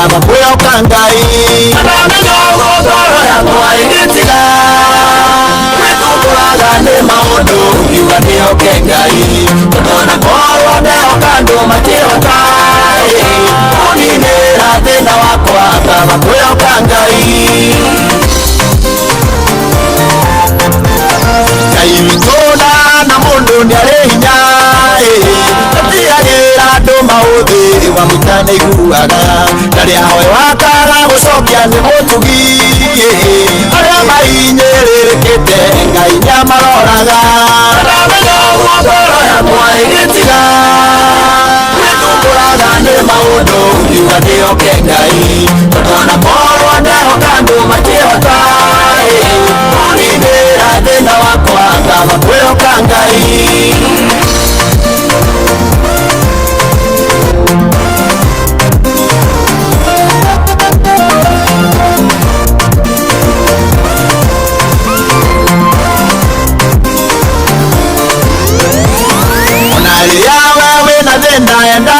kama kweo kangai anamenya ngoro ya mwaigitiga wetunguraga ni maundu kiuga nio kengai tondona korwo ndeho kandu matiotai uninira thina wakwa kama kweo kangai ngai wituna na mundu ni ari hinya atiagira andu mauthi wa mutane iguaga ndaria hoe wakaga gucokia ni mutugi aria mainyiririkite ngai nyamaroraga aramenya ngoro yakwa igitiga wetunguraga ni maundu kiuga nio kengai tondona korwo ndeho kandu matiotai uninira thina wakwa kama kweo kangai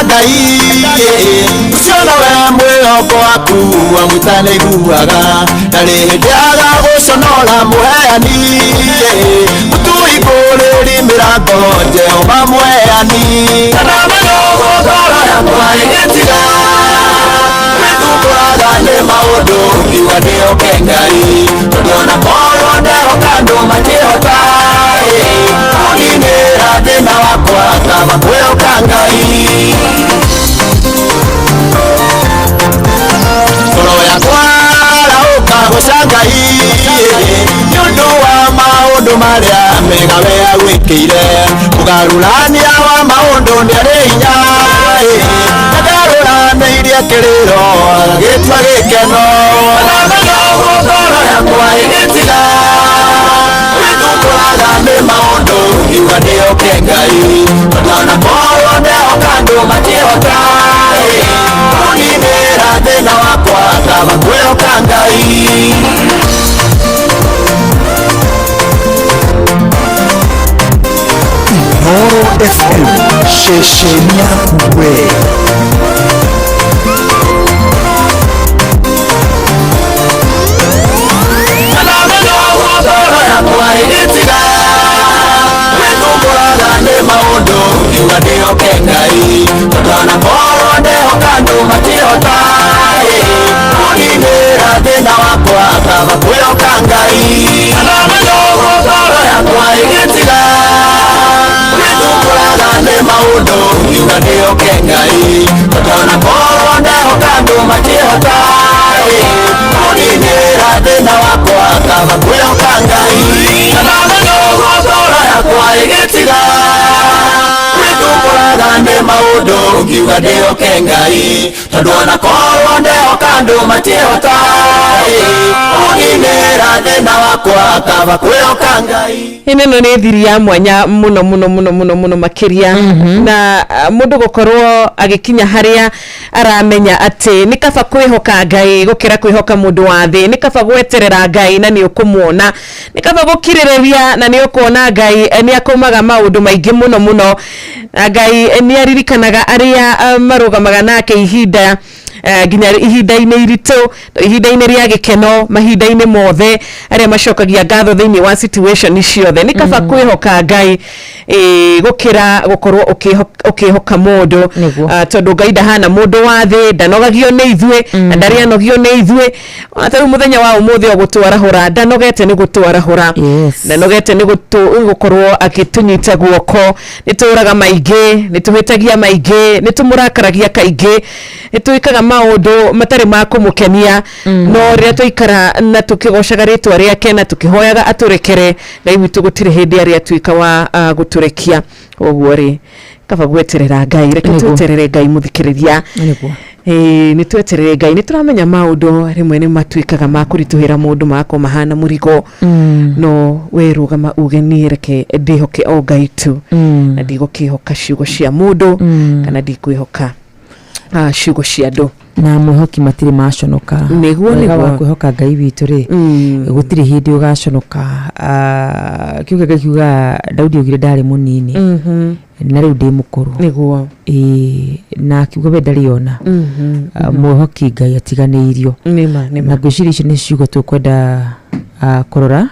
Ngai uciona we mwihoko waku wa mwitane iguaga ndari hindi aga guconora muheani mutuhinguriri mirango Jehova muheani anamenya ngoro yakwa igitiga wetunguraga ni maundu kiuga nio kengai tondona korwo ndeho kandu matiotai uninira thina wakwa kama kweo kangai ngoro yakwa rauka gucangai nĩũndũ wa maũndũ marĩa mega we agwĩkĩire mũgarũrania wa maũndũ nĩ arĩ hinya ndagarũranĩirie kĩrĩro agĩtua gĩkeno anamenya ngoro yakwa igĩtiga wetunguraga nĩ maũndũ kiuga nĩo kengai tondona korwo ndeho kandu matiotai uninira thina wakwa kama kweo kangai Noro FM shesheni yaku we anamenya ngoro yakwa igitiga wetunguraga ni maundu kiuga nio kengai tondona korwo ndeho kandu matiotai uninira thina wakwa kama kweo kangai anamenya ngoro yakwa igitiga wetunguraga ni maundu kiuga nio kengai tondona korwo ndeho kandu matiotai uninira thina wakwa kama kweo kangai anamenya ngoro yakwa igitiga wetunguraga ni maundu kiuga nio kengai tondona korwo ndeho kandu matiotai uninira thina wakwa kama kweo kangai ineno ni thiri ya mwanya muno muno muno muno muno makiria na mundu gukorwo agikinya haria aramenya ati ni kaba kwihoka Ngai gukira kwihoka mundu wa thi ni kaba gweterera Ngai na ni ukumuona ni kaba gukirireria na ni ukuona Ngai ni akumaga maundu maingi muno muno Ngai ni aririkanaga aria marugamaga nake ihinda ginya ihinda-inĩ iritũ ihinda-inĩ rĩa gĩkeno mahinda-inĩ mothe arĩa macokagia ngatho thĩinĩ wa situation ciothe nĩ kaba kwĩhoka Ngai gũkĩra gũkorwo ũkĩhoka mũndũ tondũ Ngai ndahana mũndũ wa thĩ ndanogagio nĩ ithuĩ na ndarĩ anogio nĩ ithuĩ ona tarĩu mũthenya wa ũmũthĩ gũtwarahũra ndanogete nĩ gũtwarahũra ndanogete nĩ gũkorwo akĩtũnyita guoko nĩ tũraga maingĩ nĩ tũhĩtagia maingĩ nĩ tũmũrakaragia kaingĩ nĩ twĩkaga maundu matari ma kumukenia no ria tuikara na tukigocaga ritwa riake na tukihoyaga aturekere Ngai witu gutire hindi aria tuika wa guturekia oguo ri kaba gweterera Ngai reke tweterere Ngai muthikiriria ni tweterere Ngai ni turamenya maundu rimwe ni matuikaga ma kurituhira mundu mako mahana murigo no werugama ugeni reke ndihoke o Ngai tu na ndigokihoka ciugo cia mundu kana ndikwihoka ciugo cia andu na mwihoki matire maconoka niguo wa kwihoka Ngai witu ri gutire hindi ugaconoka kiuga gakiuga Daudi ogire ndari munini na riu ndi mukuru niguo na kiuga we ndari ona mwihoki Ngai atiganeirio na gwiciria icio ni ciugo tukwenda kurora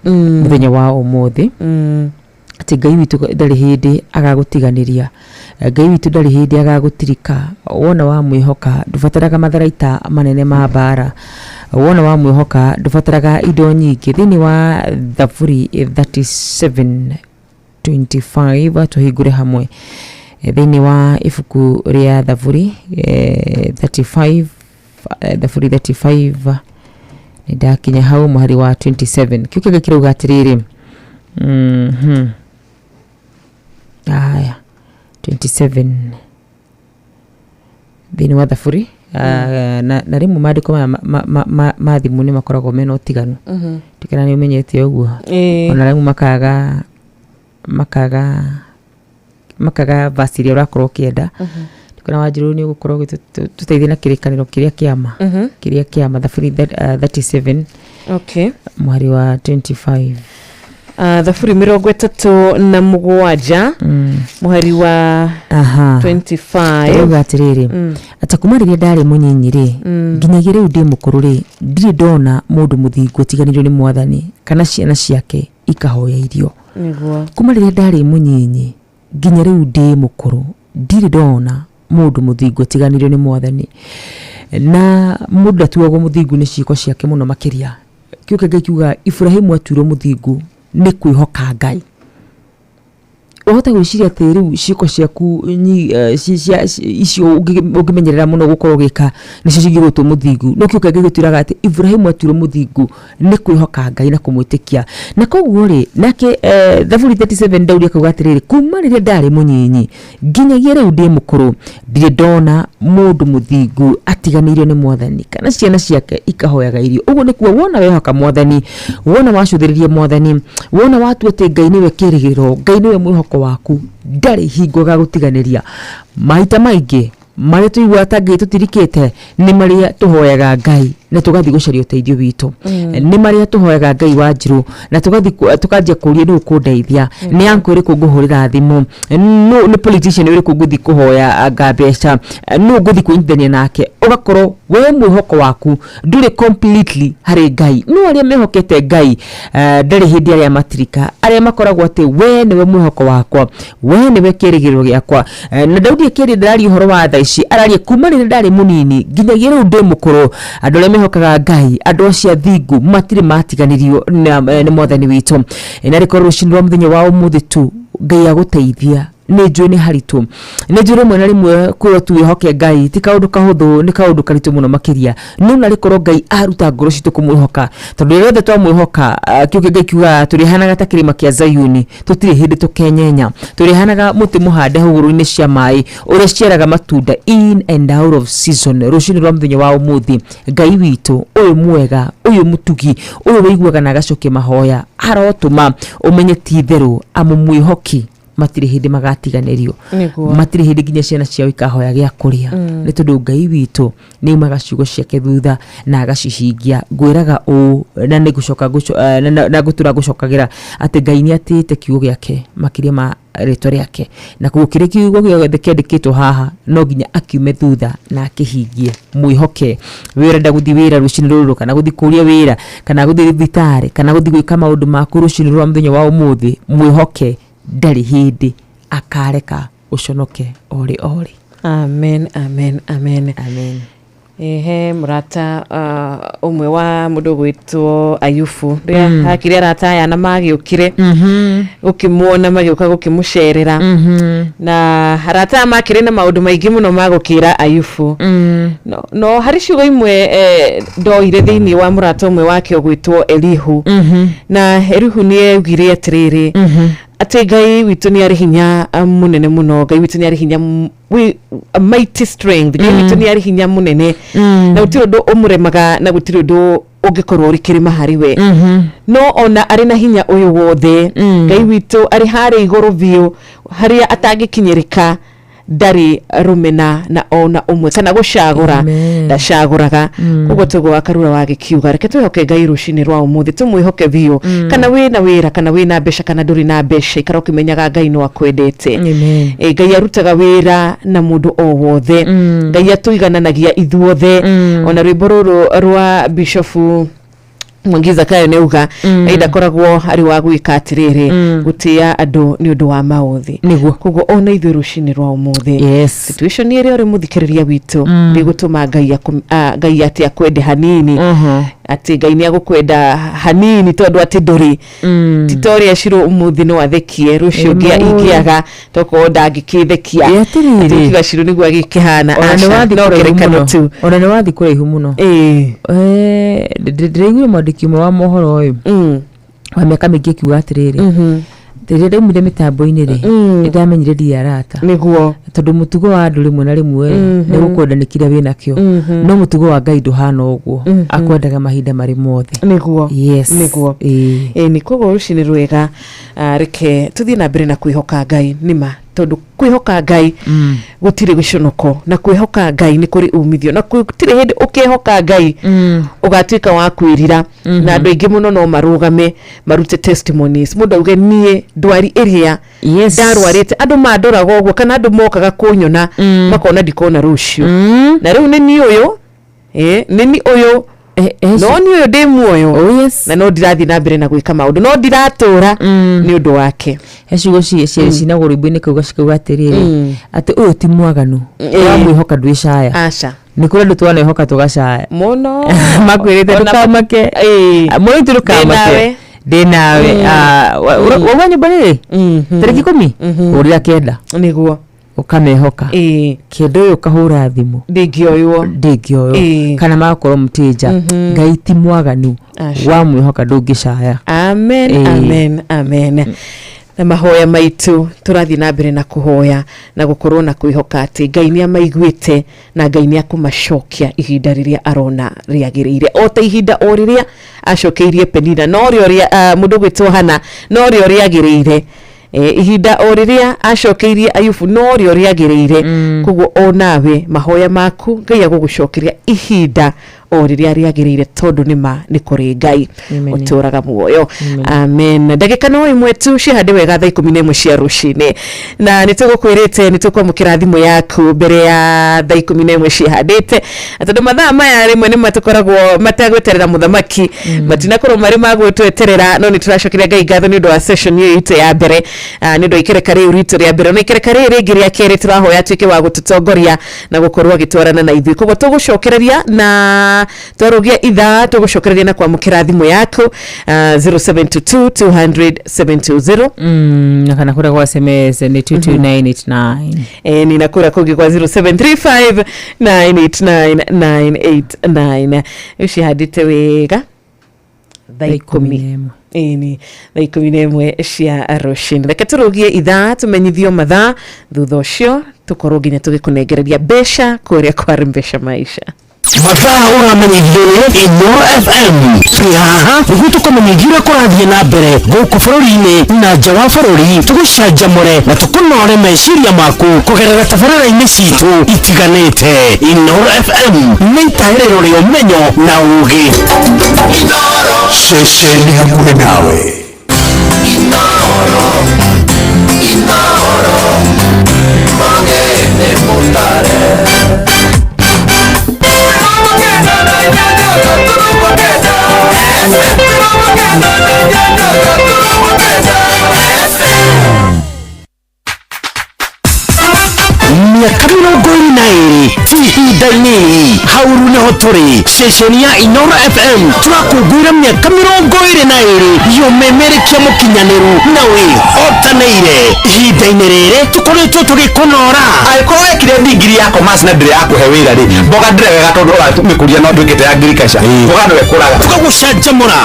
muthenya wa umuthi ati Ngai witu ndari hindi agagutiganiria Ngai witu ndari hindi agagutirika wona wa mwihoka ndubataraga matharaita manene ma bara wona wa mwihoka ndubataraga indo nyingi thini wa Thaburi 37:25 tuhingure hamwe thini wa ibuku ria Thaburi 35 ndakinya hau mahari wa 27 kiuke gikirauga atiriri aya 27 thini wa Thaburi na rimu mandiko ma thimu ni makoragwo mena utiganu tikana ni umenyete uguo ona rimu makaga vasiri urakorwo kienda tikana wajiru ni gukorwo tuteithia na kirikaniro kiria kiama Thaburi 37 okay mwari wa 25 Thaburi 37 mwari wa 25 ugatiriri atakumariria ndari munyinyi ri nginyagira riu ndi mukuru ri ndiri ndona mundu muthingu tiganirwo ni mwathani kana ciana ciake ikahoya irio niguo kumariria ndari munyinyi nginya riu ndi mukuru ndiri ndona mundu muthingu tiganirwo ni mwathani na mundu atuagwo muthingu ni ciiko ciake muno makiria kiuke gakiuga Ibrahimu atuirwo muthingu ni kwihoka Ngai ohota gwiciria ati riu ciiko ciaku icio ungimenyerera muno gukorwo gika nicio cingirutwo muthingu no kiuke gigitwiraga ati Ibrahimu atuirwo muthingu ni kwihoka Ngai na kumwitikia na koguo ri nake Thaburi 37 Daudi akauga atiriri kuma riria ndari munyinyi nginyagia riu ndi mukuru ndiri ndona mundu muthingu atiganirio ni mwathani kana ciana ciake ikahoyaga irio uguo ni kuo wona wehoka mwathani wona wacuthiririe mwathani wona watu ati Ngai niwe kirigiro Ngai niwe mwihoko waku ndari hingo ga gutiganiria maita maingi mari tuigua tangi tutirikite ni mari tuhoyaga Ngai na tugathi gucaria uteithio witu ni mari tuhoyaga Ngai wa njiru na tukanjia kuria ni ukundeithia ni anko iri kunguhurira thimu no ni politician iri kunguthi kuhoya ngabeca no nguthi kuindania nake ugakorwo we mwihoko waku nduri completely hari Ngai no aria mehokete Ngai ndari hindi aria matrika aria makoragwo ati we niwe mwihoko wakwa we niwe kirigiro giakwa na Daudi akiri ndari uhoro wa thaici araria kuma ni ndari munini nginyagia riu ndi mukuru andu aria mehokaga Ngai andu acia thingu matire matiganirio ni mwathani witu na riko rucini rwa muthenya wa umuthi tu Ngai aguteithia ni njui ni haritu ni njui rimwe na rimwe kwiro tu wihoke Ngai ti kaundu kahuthu ni kaundu karitu muno makiria no na riko Ngai aruta ngoro citu kumwihoka tondu rĩothe twa mwihoka kiuke Ngai kiuga turihanaga ta kirima kia Zayuni tutire hindi tukenyenya turihanaga muti muhande huguru-ini cia mai uria cieraga matunda in and out of season rucini rwa muthenya wa umuthi Ngai witu uyu mwega uyu mutugi uyu wiguaga na gacoke mahoya arotuma umenye ti theru amumwihoki matire hindi magatiganirio matire hindi nginya ciana ciao ikahoya gia kuria ni tondu Ngai witu ni magaciugo ciake thutha na agacihingia ngwiraga u na ni gucoka na gutura gucokagira ati Ngai ni atite kiugo giake makiria ma rĩtwa rĩake na kugukire kiugo giothe kiandikitwo haha no nginya akiume thutha na akihingie mwihoke wirenda guthi wira rucini ruru kana guthi kuria wira kana guthi thitari kana guthi gwika maundu maku rucini rwa muthenya wa umuthi mwihoke ndari hindi akareka uconoke ori amen murata umwe wa mundu gwitwo Ayubu ria hakiri arata yana magiukire ukimwona magiuka gukimucerera na arata makire na maundu maingi muno magukira Ayubu no hari ciugo imwe ndoire thiini wa murata umwe wake gwitwo Elihu na Elihu ni egire atiriri ati Ngai witu ni ari hinya munene muno Ngai witu ni ari hinya a mighty strength Ngai witu ni ari hinya munene na gutiro ndo umuremaga na gutiro ndo ungikorwo uri kirima hariwe no ona ari na hinya uyu wothe Ngai witu ari hari iguru biu haria atagikinyirika ndari rumena na ona umwe kana gucagura ndacaguraga ugo tugo akarura wa gikiuga reke twihoke Ngai rucini rwa umuthi tumwihoke biu kana wina wira kana wina besha kana nduri na besha ikara ukimenyaga Ngai no akwendete Ngai arutaga wira na mundu o wothe Ngai atuigananagia ithuothe ona rwimbo ruru rwa bishofu Mwangiza kayo neuga aida koragwo ari wa gwika atiriri gutia andu ni undu wa mauthi kugo ona ithu rucini rwa umuthi situation ni iri ori muthikiriria witu ndi gutuma Ngai ati akwende hanini ati Ngai ni agukwenda hanini tondu ati nduri titoria ciro umuthi no athekie rucio ngia ingiaga toko ndangikitheki itiga ciro niguo agikihana no kerekano tu ona ni wathi kuraihu muno ndireigire mwandiki wa mohoro uyu wa miaka mingi kiuga atiriri rĩrĩa mire mitambo-inĩ rĩ ndamenyire ndiarata niguo tondu mutugo wa andu rimwe na rimwe ni gukwendanikira wina kio no mutugo wa Ngai nduhana uguo akwendaga mahinda mari mothe niguo yes niguo ni kogo rucini rwega reke tuthie na mbere na kwihoka Ngai nima tondu kwihoka Ngai gutire guconoko na kwihoka Ngai ni kuri umithio na gutire hindi ukihoka Ngai ugatwika wa kwirira na andu aingi muno no marugame marute testimonies mundu auge nie ndwari iria ndarwarite andu mandoraga uguo kana andu mokaga kunyona makona ndikona rucio na riu ni uyu ni uyu no ni uyu ndi muoyo na no ndirathi na mbere na gwika maundu no ndiratura ni undu wake ecigo cina gurumbu-ini kauga cikauga atiriri ati uyu ti mwaganu wa mwihoka ndwicaya aca ni kuri andu twanaihoka tugacaya muno makwirite ndukamake muno turukamake ndinawe wa nyumba riri tariki 10 uria kenda niguo ukamehoka kindu uyu kahura thimu ndingioywo kana makorwo mutija Ngai ti mwaganu wa mwihoka ndungicaya amen na mahoya maitu turathi na mbere na kuhoya na gukorwo na kwihoka ati Ngai ni amaiguite na Ngai ni akumacokia ihinda riria arona riagirire o ta ihinda o riria acokeirie Penina no ria mundu gwitwo Hana no rio riagirire ihinda o riria acokeirie Ayubu no rio riagirire kuguo onawe mahoya maku Ngai agugucokeria ihinda o riria riagirire tondu nima ni kuri Ngai uturaga muoyo amen ndagika no imwe tu cihande wega thaa 11 cia rucini na nitugukwirite nitukwamukira thimu yaku mbere ya thaa 11 cihandite tondu mathaa maya rimwe ni matukoragwo matagweterera muthamaki matinakorwo mari magwetweterera no nituracokeria Ngai ngatho ni undu wa session yitu ya mbere ni undu ikereka riu ritu ria mbere no ikereka riu ringi ria keri turahoya tuike wa gututongoria na gukorwo agitwarana na ithui kugo tugucokereria na twarugia ithaa tugucokereria na kwamukira thimu yaku 0722 na kana kura kwa SMS ni 22989 ni nakura kugi kwa 0735 989 ushihadite wega thaa 10 ni thaa 11 cia rucini reke turugie ithaa tumenyithio mathaa thutha ucio tukorwo nginya tugikunengereria mbeca kuria kwa Mbesha Maisha mathaa uramenyithio Ino FM twihaha niguo tukumenyithia kurathie na mbere guku bururi-ini na nja wa bururi tugucanjamure na tukunore meciria maku kugerera tabarĩra-inĩ citu itiganĩte Ino FM nĩ itaĩrĩro rĩa ũmenyo na ũũgĩ ceceni hakuhĩ nawe Magene Mutare miaka 22 ihinda-inĩ hauru niho turi ceceni ya Inoro FM turakũngũĩra miaka 22 yumemerekia mũkinyanĩru na wĩhotanĩire ihinda-inĩ rĩrĩ tũkoretwo tũgĩkũnora angĩkorwo wekire ndigiri ya commerce na ndĩrĩ yakũhe wĩra rĩ mboga ndĩrĩ wega tondũ ũratũmĩkũria no ndwĩkĩte ya agriculture mboga nĩwe kũraga tũkagũcanjamũra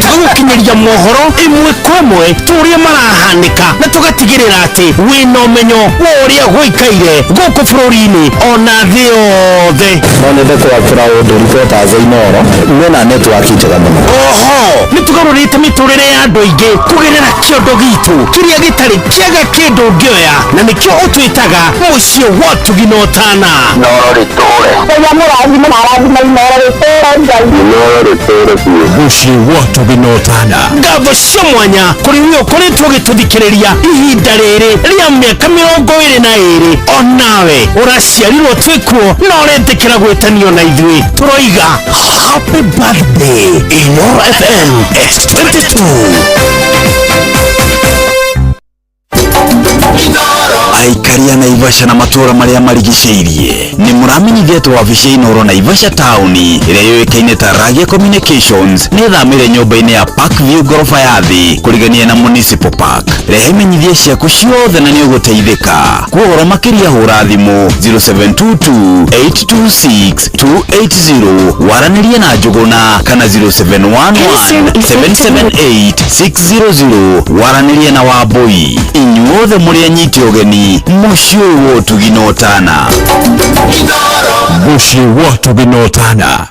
tũgagũkinyĩria mohoro ĩmwe kwa ĩmwe tũrĩa maria marahanika na tugatigirira ati wina umenyo wa uria gwikaire guku bururi-ini ona thi yothe. No nende kwakira undu ribota za Inoro mwena network njega muno. Oho nitugarurite miturire ya andu aingi kugerera kiondo gitu kiria gitari kiaga kindu ngioya na nikio utwitaga mucii wa Tugina Utana. Inoro riture mucii wa Tugina Utana. Ngatho cia mwanya kuri we ukoretwo gituthikiriria ihinda riri ria miaka 22 onawe uraciarirwo twikuo na uretikira gwitanio na ithui turoiga happy birthday Inoro FM X22. Aikaria Naivasha na matura maria marigiceirie ni muramenyithia tu wabici Inoro Naivasha town iria yoikaine ta Ragia Communications ni thamire nyumba-ini ya Parkview gorofa ya thi kurigania na Municipal Park. Rehe menyithia ciaku ciothe na ni uguteithika. Kwa uhoro makiria hura thimu 0722826280 waranirie na Njuguna kana 0711778600 waranirie na Wambui. Inyuothe muri anyiti ugeni mucii wa Tugina Utana. Mucii wa Tugina Utana.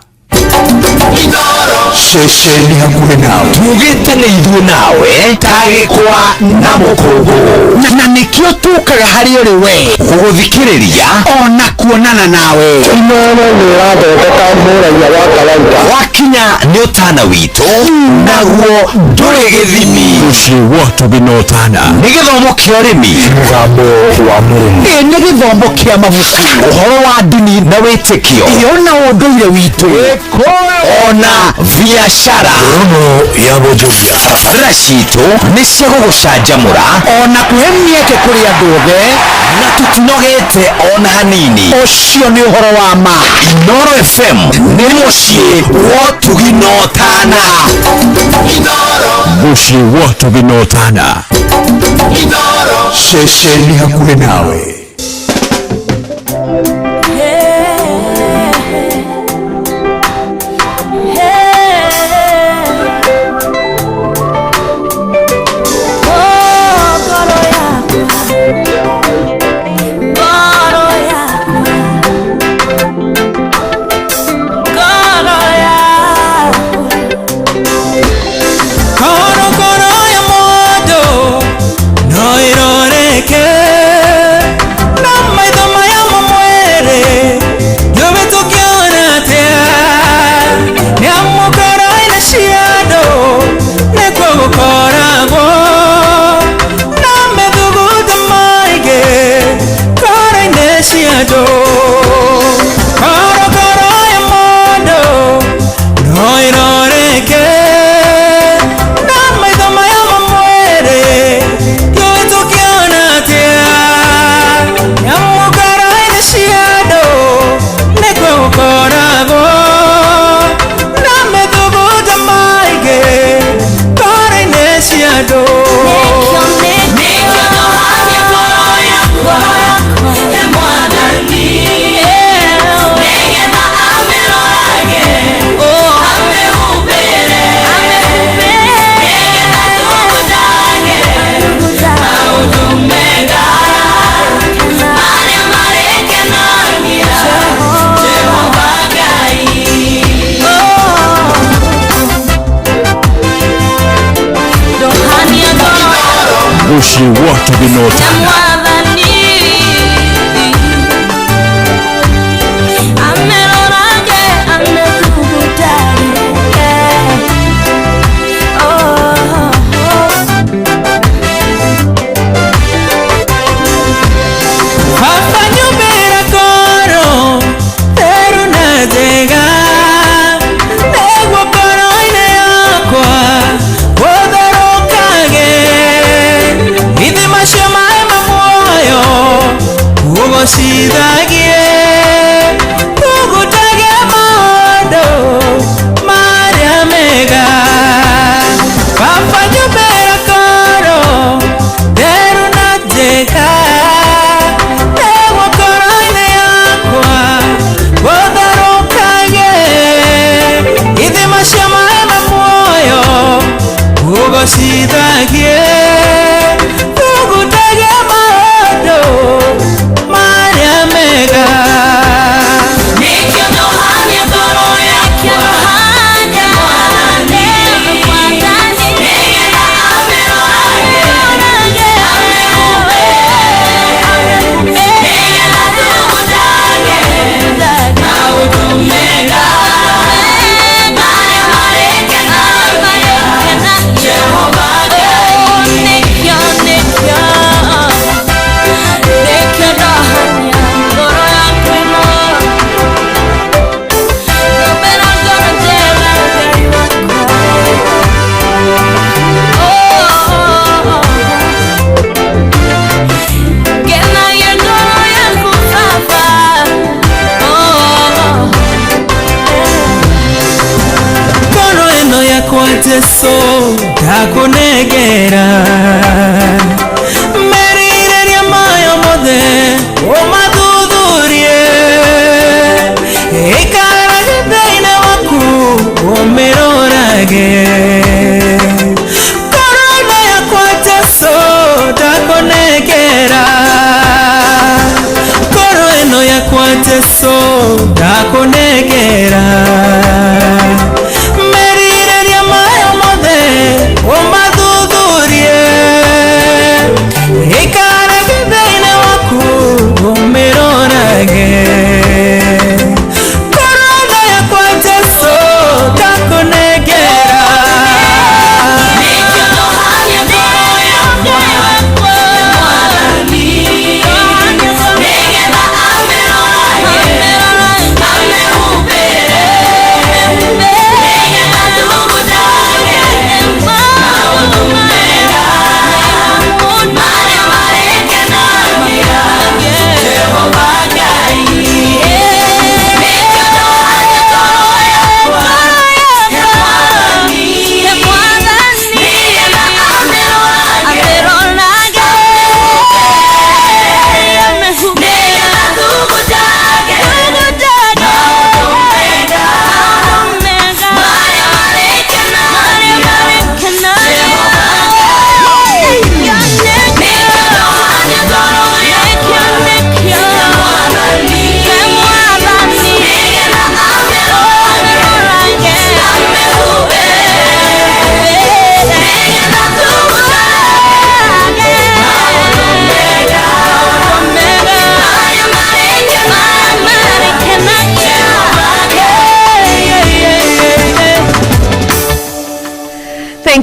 Ceceni hakuhi nawe tugite ni ithuĩ nawe tagĩkwa na mũkũngũ na nĩkĩo tukaga harĩ ũrĩ we gũgũthikĩrĩria ona kuonana nawe. Inoro nĩrathondeka mũraia wa kawaida wakinya nĩ Utana witũ naguo ndũrĩ gĩthimi. Mucii wa Tugina Utana nĩ gĩthomo kĩa ũrĩmi, mũgambo wa mũrĩmi, nĩ gĩthomo kĩa mabuku, ũhoro wa ndini na wĩtĩkio, ona ũndũire witũ, ona biashara, rono ya bonjoria. Tabarĩra citũ nĩ cia gũgũcanjamũra ona kũhe mĩeke kũrĩ andũ othe na tũtinogete ona hanini. Ũcio nĩ ũhoro wa ma. Inoro FM nĩ muciĩ wa Tugina Utana. Muciĩ wa Tugina Utana. Ceceni hakuhi nawe. Mucii wa Tugina Utana. Idhi macio maĩ mamwo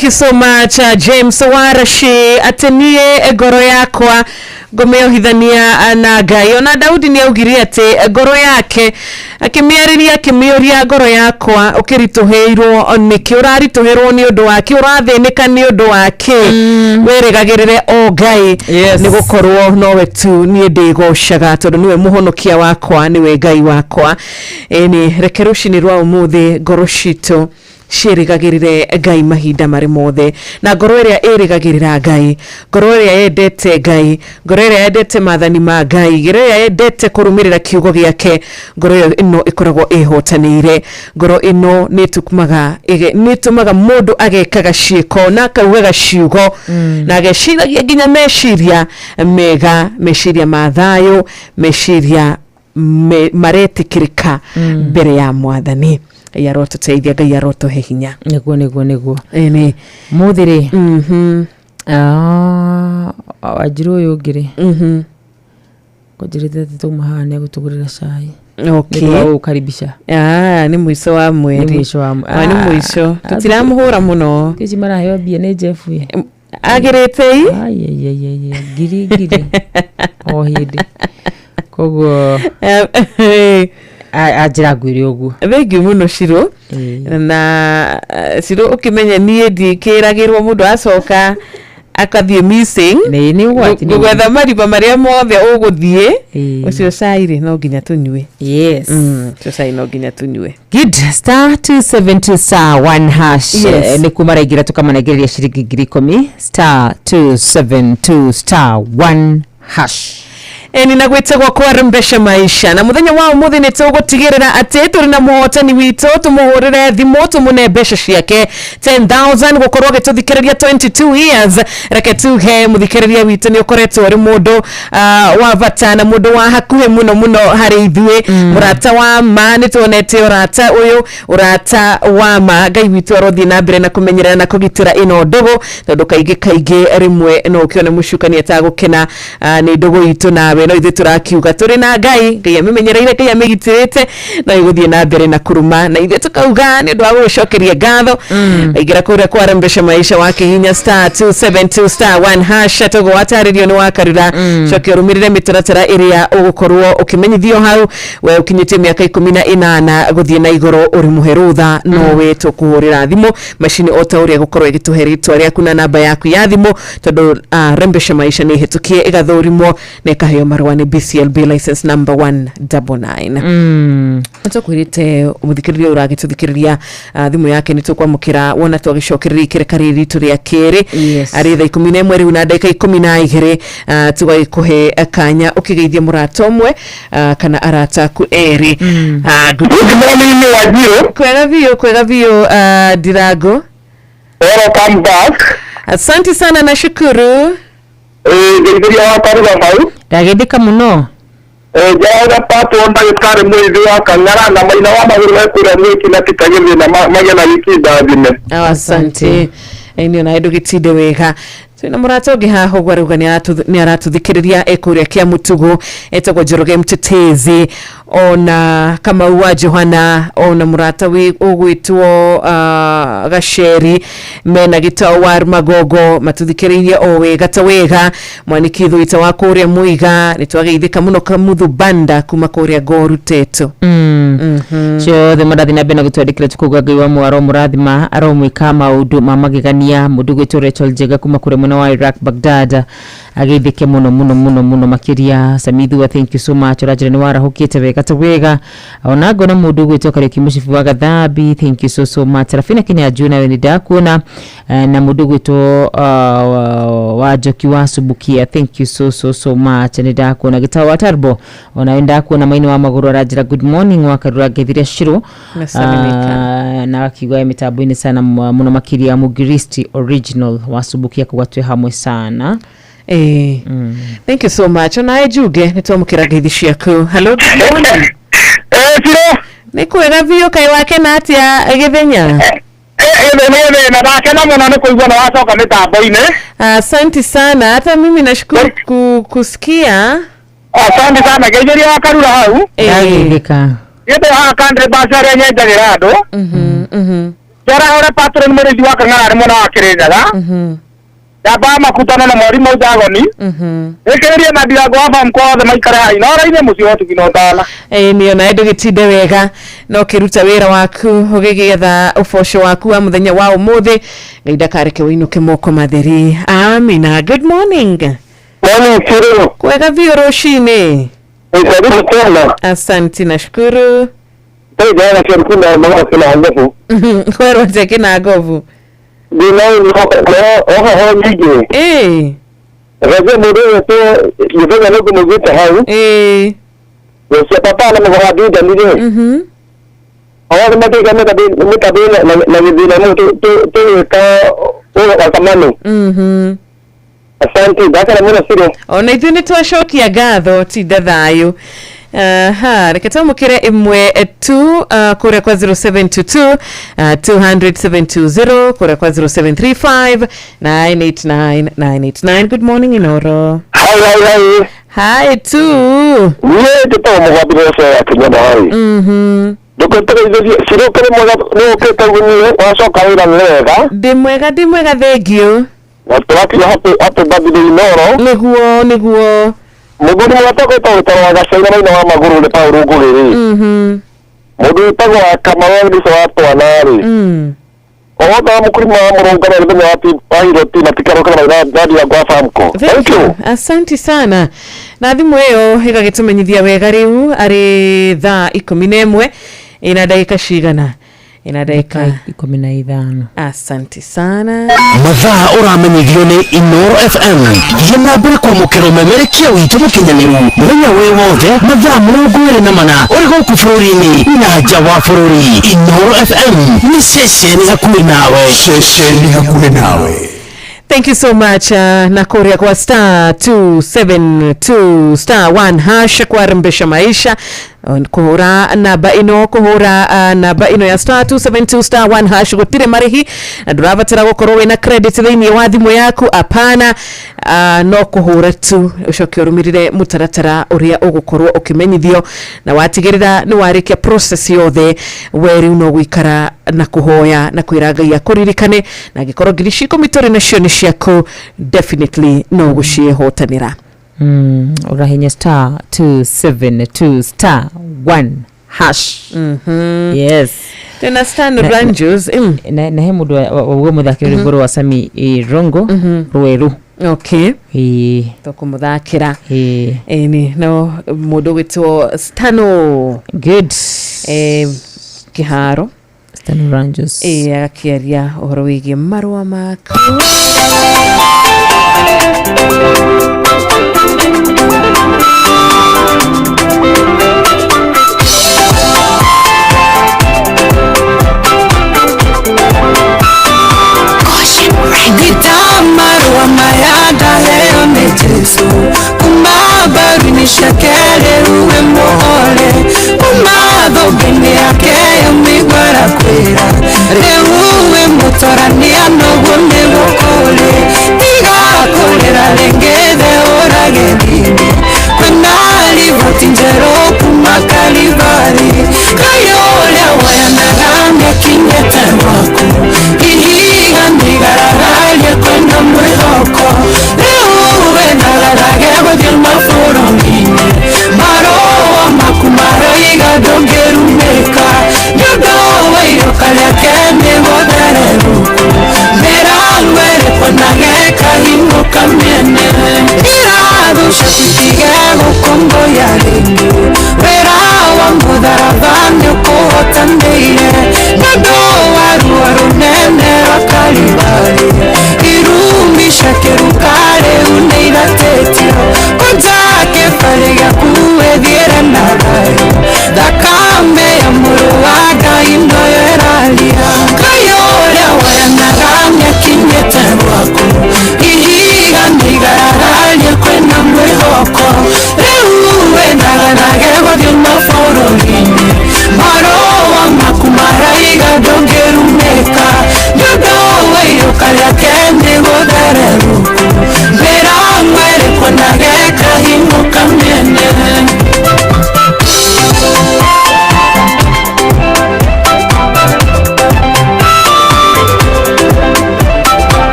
Thank you so much James Warashi. Atenie ngoro yakwa ngomeohithania na Ngai. Ona Daudi ni augirie ati ngoro yake akimiariria akimioria ngoro yakwa ukirituheirwo niki urarituherwo ni undu wake urathinika ni undu wake werigagirire o Ngai ni gukorwo nowe tu ni ndigocaga tondu niwe muhonokia wakwa niwe Ngai wakwa. Ni rekerushini rwa umuthi ngoro citu cirigagirire Ngai mahinda mari mothe, na ngoro iria irigagirira Ngai, ngoro iria yendete Ngai, ngoro iria yendete mathani ma Ngai, ngoro iria yendete kurumirira kiugo giake, ngoro ino ikoragwo ihotanire. Ngoro ino nitumaga mundu agekaga ciiko na akaugaga ciugo na ageciragia nginya meciria mega, meciria ma thayo, meciria maretikirika mbere ya Mwathani. Yaroto teithia Ngai yaroto he hinya niguo ene muthiri Wanjiru uyu ngiri kujirite tumahane gutugurira cai. Okay, ndio ukaribisha ni mwiso wa mweri, ni mwiso tutiramuhura muno kici maraheo bia ni Jeff ye agirite giri o hindi koguo ajira gwiri ugu bengi muno Shiro na Shiro ukimenya nie ndikiragirwo mundu acoka akathie missing ni what ni gwetha mariba maria mothe uguthie ucio cairi no nginya tunyue. Yes, ucio cairi no nginya tunyue. Good. Star 272 star 1 hash. Ni kumaragira tukamanagiria shiringi 10,000 star 272 star 1 hash. Nina gwetagwo kwa Rembesha Maisha na muthenya wa umuthi ni tugutigirira ati turi na muhotani witu tumuhurire thimu tumune mbeca ciake 10,000 gukorwo gituthikiriria 22 years. Reke tuhe muthikiriria witu ni ukoretwo ri mundu wa bata na mundu wa hakuhe muno hari ithuĩ urata wa ma ni tuonete urata uyu urata wa ma Ngai witu arothi na mbere na kumenyerera na kugitira ino ndogo tondu kaingi rimwe no ukione mucukani atagukena ni ndogo itu nawe no ithe turakiuga turi na Ngai amenyenyereire Ngai amigitirite na iguthie na mbere na kuruma na ithe tukauga ni ndu wa gucokeria ngatho igira kuria kwa Rembesha Maisha wake hinya star 272 star 1 hash togo wataririo ni wakarura coke rumirire mitaratara iria ugukorwo ukimenyithio hau we ukinyite miaka 18 guthie na igoro uri muherutha no we tukuhurira thimu machine otauria gukorwo igituheritwa ria kuna namba yaku ya thimu tondu Rembesha Maisha ni hitukie igathurimo na kaheo marwa ni BCLB license number 199. Tukwirite umuthikiriria uragituthikiriria thimu yake ni tukwamukira wona twagicokereria ikirekari ritu ria keri ari thaa 11 riu na ndagika 12 tugikuhe akanya ukigeithia murata umwe kana arata ku eri. Good morning Wanjiru. Kwega biyo Dirago. Welcome back. Asante sana na shukuru. Geithia wakaruga mau ndagithika muno jaga pato onda gikare mwithi wa kangara na maina wa maguru ekura mwiki na kitagire na magena wiki ndathime. Asante eni na edu gitide wega twina murata ungi haho gwaruga ni aratuthikiriria ekuria kia mutugo etagwo Njoroge Mtetezi ona kama uwa Johana ona murata wi ugwitwo Gasheri mena gitao wa Magogo matuthikiririe o wega ta wega mwanikitho ita wa kuria Muiga nitwageithika muno kamuthu banda kuma kuria Goru Teto. Ciothe marathi na bena gutwandikira tukuga Ngai wa mwaro murathima aromwika maundu mamagegania mundu gwitwo Rachel Jega kuma kure mwana wa Iraq Baghdad ageithike muno makiria Samithu. Thank you so much rajira ni warahukite wega ta wega ona ngona mundu gwitwo Kariuki Mushifu wa Gathambi. Thank you so much Rafina Kenya Juna we ndakuona na mundu gwitwo wa Joki wa Subukia. Thank you so much ni ndakuona Gitao wa Tarbo ona ndakuona Maina wa Maguru rajira good morning wakarura gethiria Shiro na akigwa mitambo-ini sana muno makiria Mugiristi original wa Subukia kugwatwe hamwe sana. Thank you so much. Ona ejuge nitomukira gethi ciaku. Hello. Shiro nikwega biyo kai wake na atia githenya na dakena muno ni kuigua na wacoka mitambo-ini. Asante sana hata mimi nashukuru kusikia. Asante sana geithia wakarura hau ndagithika yete ha kandre basare nyenjagira andu jara ora patron muri diwa kangara mona wakirendaga yaba makutana na mwarimu ujagoni ekeria na diago ava mkoa maikara hai na ora ine mucio watu kinotana ni ona endo gitinde wega no kiruta wira waku ugigetha uboco waku wa muthenya wa umuthi ngaida kareke winuke moko matheri. Amina, good morning. Morning Cyril. Kwega vio roshini. Karibu tena. Asante, nashukuru. Jana kuna mama kuna nguvu. Kwero teke na nguvu. Bila oha nyingi. Raja mure to yefanya nako mugita hau. Sio papa na mgawadi dalile. Awali mateka mtabila na vile na to ka ola kamano. Asante dakara mura sire. Ona ithu ni twashokia gatho ti ndathayo. Reke tumukire imwe tu kure kwa 0722 200 kure kwa 0735 989 Good morning Inoro. Hi tu. Ye tupo mwabiru sa kinyama hai. Dokotera izo siro kare mwa no keta guni waso kaira lega. Dimwega thegio. Watu hapo babi de Inoro. Niguo. Muguru watako to gacaina maina wa maguru le pauru nguriri. Mudu tago akamara ndi so atwanari. Oda mukurima murungana le wapi pairo tina tikaro kana dadi ya gwa famko. Thank you. Asante sana. Na thimu iyo igagitumenyithia wega riu ari thaa 11 ina dakika cigana. Ina dakika 15. Asante sana. Mathaa uramenyithio ni Inoro FM. Yena mbere kwa mukero memerekia witu mukinyaniru. Mwenya we wothe mathaa 24 uri guku bururi-ini na nja wa bururi. Inoro FM ni ceceni hakuhi nawe. Thank you so much. Nakoria kwa star 272 star 1 hash kwa rembesha maisha. Kuhura naba ino ya star 272 star 1 hash gutire marihi na ndurabatira gukorwo wina credit thiini wa thimu yaku apana. No kuhura tu ucoke urumirire mutaratara uria ugukorwo ukimenyithio na watigirira ni warikia process yothe weri no gwikara na kuhoya na kwira Ngai akuririkane na gikorwo ngirishiko mitore nacio ni ciaku definitely no guciehotanira. Urahinya star 272 star 1 hash. Yes. Tena star no ranjos. Na he mundu wa muthakira ngoro wa Sami Rongo Rweru. Okay. Tukumuthakira. Ni no mundu witwo Stano. Good. Kiharo. Stano Ranjos. Akiaria uhoro wigie marua maku. Marua mayada leo ni Jesu Kumabaru ni shakele uwe muhole Kumadho bini yake yomigwara kwera Leuwe mutorania no gune mukole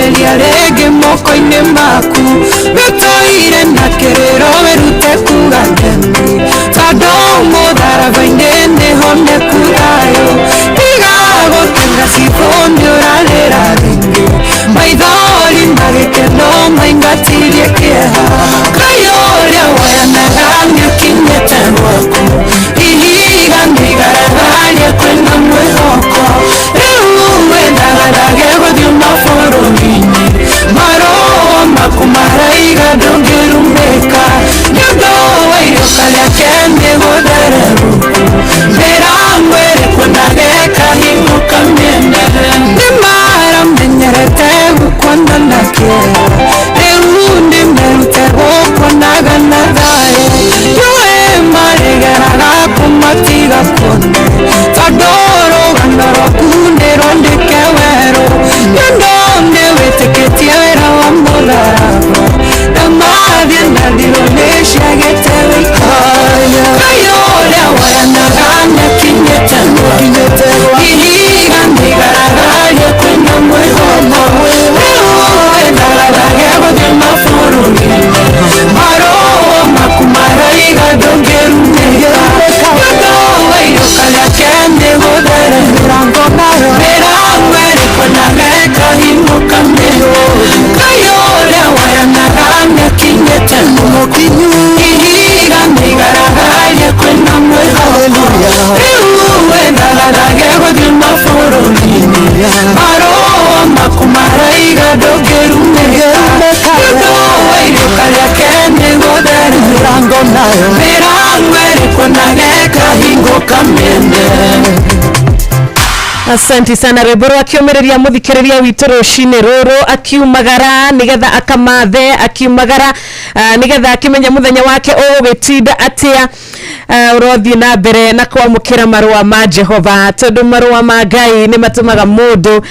Reria rege moko-inĩ maku wĩtũire na kĩrĩro wĩrute kuga themi tondũ mũtharaba-inĩ nĩho neku thayũ igagũtĩra cibũ nĩũrarĩra rĩngĩ maithori magĩkeno maingatĩrie kĩeha Ngai ũrĩa woyanaga nĩakinyĩte gwaku ihiga nĩigaragaria kwĩna mwĩhoko rĩu wĩthagarage gũthiĩ mabũrũri-inĩ marũa maku maraiga ndũngĩrumĩka nĩũndũ wa iroka rĩake nĩgũthererũku ndĩramwĩre kũnageka hingũka mĩene nĩmaramenyerete gũkwana na kĩeha rĩu nĩmerute gũkwanaga na thayũ nĩwe marĩgeraga kũmatiga kuone tondũ rũgano rwaku nĩrwandĩke werũ nĩũndũ nĩwĩtĩkĩtie wĩra wa mũtharaba na mathiĩ na thirũ nĩciagĩte wĩikaya Ngai ũrĩa woyanaga nĩakinyĩte gwaku ihiga nĩigaragaria kwĩna mwĩhoko rĩu wĩthagarage gũthiĩ mabũrũri-inĩ marũa maku maraiga ndũngĩrumĩka nĩũndũ wa iroka rĩake nĩgũtherera ndĩramwĩre kũnageka hingũka mĩhũri Ngai ũrĩa woyanaga nĩakinyĩte mũkinyu ihiga nĩigaragaria kwĩna mwĩhoko rĩu wĩthagarage gũthiĩ mabũrũri-inĩ marũa maku maraiga ndũngĩrumĩka nĩũndũ wa iroka rĩake nĩgũtherera ndĩramwĩre kũnageka hingũka mĩene Asante sana Reboro akiomereria muthikiriria witu rucini ruru akiumagara nigetha akamathe akiumagara nigetha akimenya muthenya wake ugitinda atia urothi na mbere na kwamukira marua ma Jehova tondu marua ma Ngai ni matumaga mundu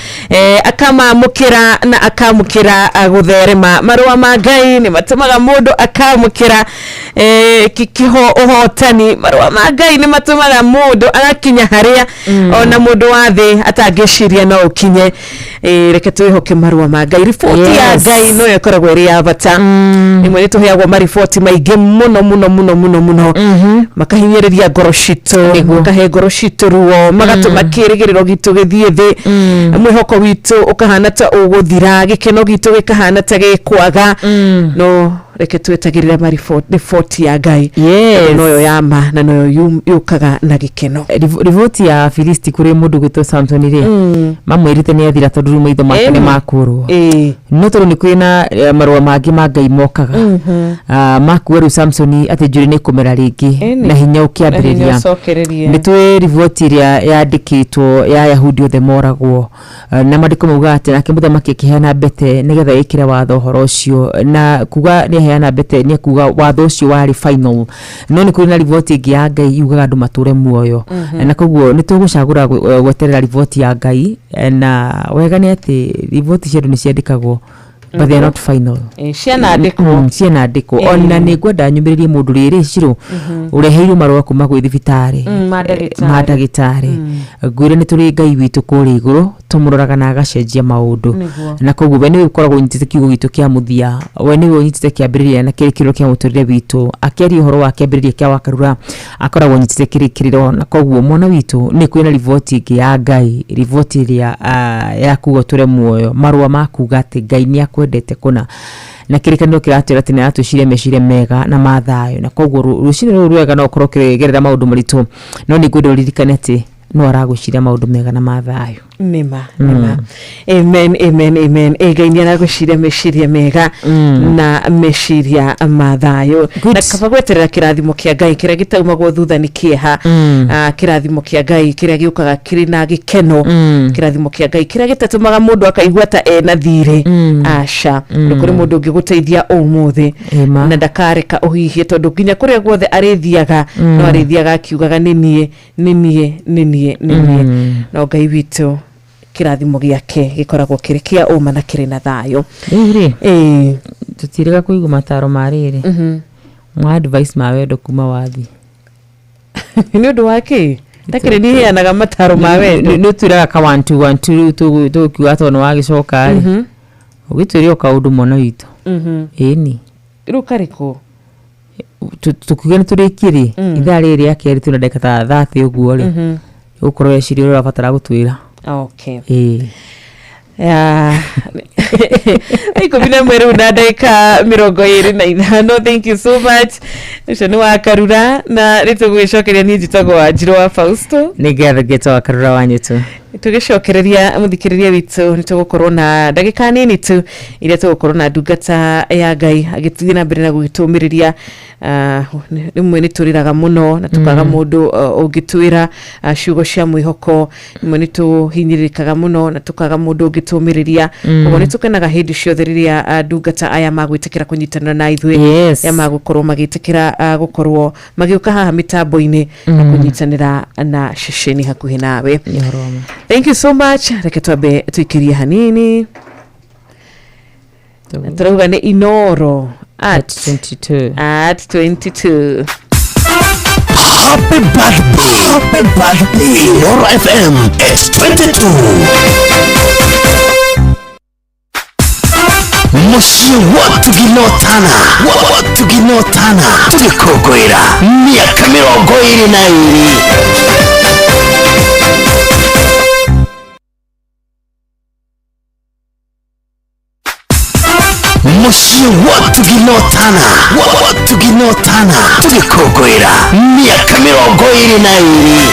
akamamukira na akamukira gutherema marua ma Ngai ni matumaga mundu akamukira kikiho uhotani marua ma Ngai ni matumaga mundu agakinya haria ona mundu wa thi atangĩciria no ukinye reke twihoke marua ma Ngai riboti ya Ngai no yakoragwo iri ya bata imwe ni tuheagwo mariboti maingĩ muno makahinyĩrĩria ngoro citũ makahe ngoro citũ ruo magatũma kĩrĩgĩrĩro gitũ gĩthiĩ thĩ mwĩhoko witũ ukahana ta ũgũthira gĩkeno gitũ gĩkahana ta gĩkwaga no reke twetagĩrĩra riboti ya Ngai noyo yama na noyo yukaga na gĩkeno riboti ya Filisti kuri mundu gwitwo Samson ri mamwirite ni athira tondu maitho make ni makurwo no tondu ni kwina marua mangi ma Ngai mokaga makuwa Samson ati njuri ni kumera ringi na hinya ukiambiriria ni twi riboti ria yandikitwo ya Yahudi othe moragwo na mandiko mauga ati nake muthamaki akiheana mbete nigetha ikire watho horo ucio na kuga ni heana mbete ni kuga watho ucio wari final no ni kuri na riboti ingi ya Ngai yugaga andu mature muoyo na koguo ni tugucagura gweterera riboti ya Ngai na wega ni ati riboti cia andu ni ciandikagwo but they are not final ciana andiko ona ni ngwenda nyumiririe mundu riri ciro ureheirwo marua kuma gwi thibitari madagitari ngwire ni turi Ngai witu kuri iguru tumuroraga na agacenjia maundu na koguo we ni ukoragwo nyitite kiugo gitu kia muthia we ni nyitite kiambiriria na kirikiro kia muturire witu akiari horo wa kiambiriria kia wakarura akoragwo nyitite kirikiriro na koguo mwana witu ni kwina riboti ingi ya Ngai riboti ria ya kugo ture muoyo marua makuga ati Ngai ni akwendete kuna na kirikaniro kiratira ati natwicire mecire mega na mathayo na koguo rucini rwega no korwo kigerera maundu maritu no ni ngwenda uririkane ati no aragwiciria maundu mega na mathayo nima amen Ngai ni aragwiciria meciria mega na meciria mathayo na kaba gweterera kirathimo kia Ngai kiria gitaumagwo thutha ni kieha kirathimo kia Ngai kiria giukaga kiri na gikeno kirathimo kia Ngai kiria gitatumaga mundu akaigua ta ena thire aca ndukuri mundu ngiguteithia umuthi na ndakareka uhihie tondu nginya kuria guothe arithiaga no arithiaga akiugaga ni nie no Ngai witu kirathimo giake gikoragwo kiri kia uma na kiri na thayo tutirega kuigua mataro mariri mwa advice ma wendo kuma wathi ni undu wake takire ni heanaga mataro ma wendo no turaga ka 1 2 1 2 tukiuga tono wagicoka ugiturio kaundu mwana witu eni rukariko tukuge niturikirie ithaa riri ya keri tuna ndeka ta 30 uguo ri ukorwo yeciri uri abatara gutwira okay ikubina mweru na ndeka 25 thank you so much ucio ni wa Karura na ritugwicokeria ni njitagwo Wanjiru wa Fausto nigetha geto wa Karura wanyitu tugicokereria muthikiriria witu nitugukorwo na ndagika nini tu iria tugukorwo na ndungata ya Ngai agithii na mbere na gugitumiriria nimwe nituriraga muno na tukaga mundu ungitwira ciugo cia mwihoko nimwe nituhinyirikaga muno na tukaga mundu ungitumiriria koguo nitukenaga hindi ciothe riria ndungata aya magwitikira kunyitana na ithui ya magukorwo magitikira gukorwo magiuka haha mitambo-ini na kunyitanira na ceceni hakuhi nawe. Thank you so much. Reke twabe tuikirie hanini. Turauga ni Inoro at 22. Happy birthday Inoro FM is 22. Mushi watu ginotana tugikogwera miaka 22. Mushi watu ginotana tugikogwera miaka 22.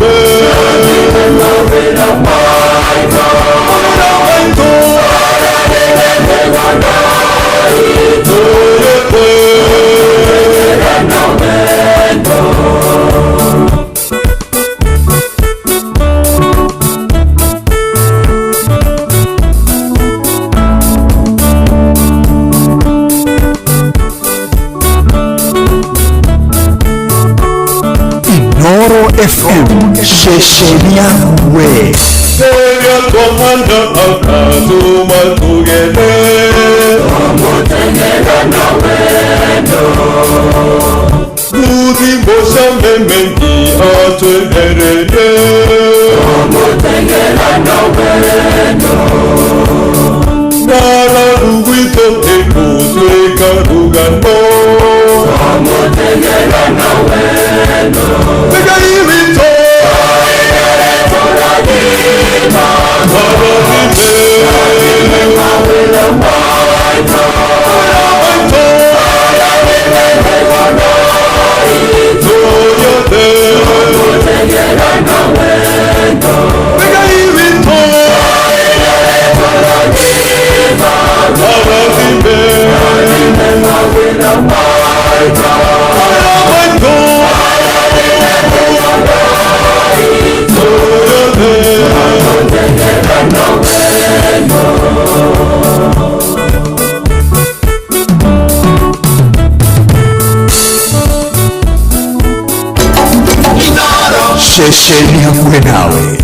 Baby Sheshenia we Seria komanda akatuma tugende Omutengera na wendo Budi bosha mementi atwenderede Omutengera na wendo Nala ruwito ekutwe karugano Omutengera na wendo Mega irito Sheshenia we nawe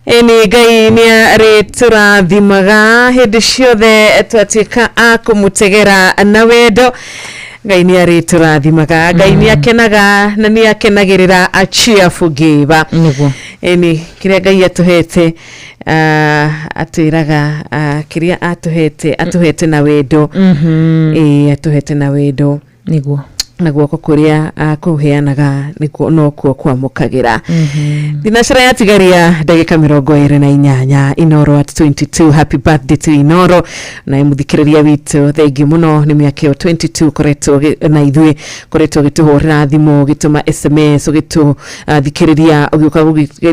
Eni Ngai ni aritũrathimaga hĩndĩ ciothe twatuĩka a kũmũtegera na wendo. Ngai ni aritũrathimaga, Ngai ni akenaga na ni akenagĩrĩra a cheerful giver. Eni kĩrĩa Ngai atũhete atwĩraga kĩrĩa atũhete na wendo. Atũhete na wendo niguo na guoko kuria kuheanaga nikuo no kuo kwamũkagĩra. Thinacara yatigaria ndagĩka 28 Inoro at 22. Happy birthday to Inoro na mũthikĩrĩria witũ, thengiũ mũno nĩ mĩaka 22 koretwo na ithuĩ koretwo gĩtũhũrĩra thimũ, gĩtũma SMS, gĩtũthikĩrĩria ũgĩũka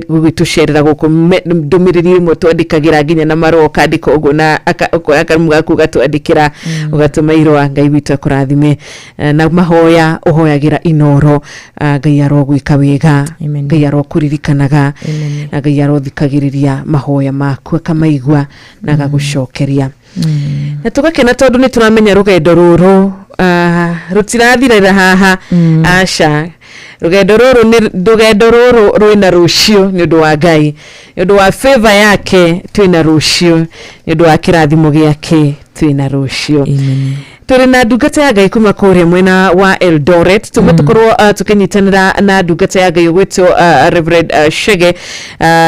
gũgĩtũcerera gũkũ ndũmĩrĩri ĩmwe twandĩkagĩra nginya na marũa ũkandĩka ũguo na ũkoya karamu gaku ũgatwandĩkĩra ũgatũma irũa. Ngai witũ akũrathime na mahoya uhoyagira Inoro. Ngai arogwĩka wega, Ngai arokũririkanaga, Ngai arothikagĩrĩria mahoya maku akamaigua na agagũcokeria. Na tũgakena tondũ nĩ tũramenya rũgendo rũrũ rũtirathirĩra haha. Aca rũgendo rũrũ rwĩna rũciũ nĩ ũndũ wa Ngai, nĩ ũndũ wa favor yake twĩna rũciũ, nĩ ũndũ wa kĩrathimo gĩake twĩna rũciũ. Tũrĩ na ndungata ya Ngai kuma kũrĩa mwena wa Eldoret. Tũkorwo tũkĩnyitanĩra na ndungata ya Ngai ũgwĩtwo Reverend Shege,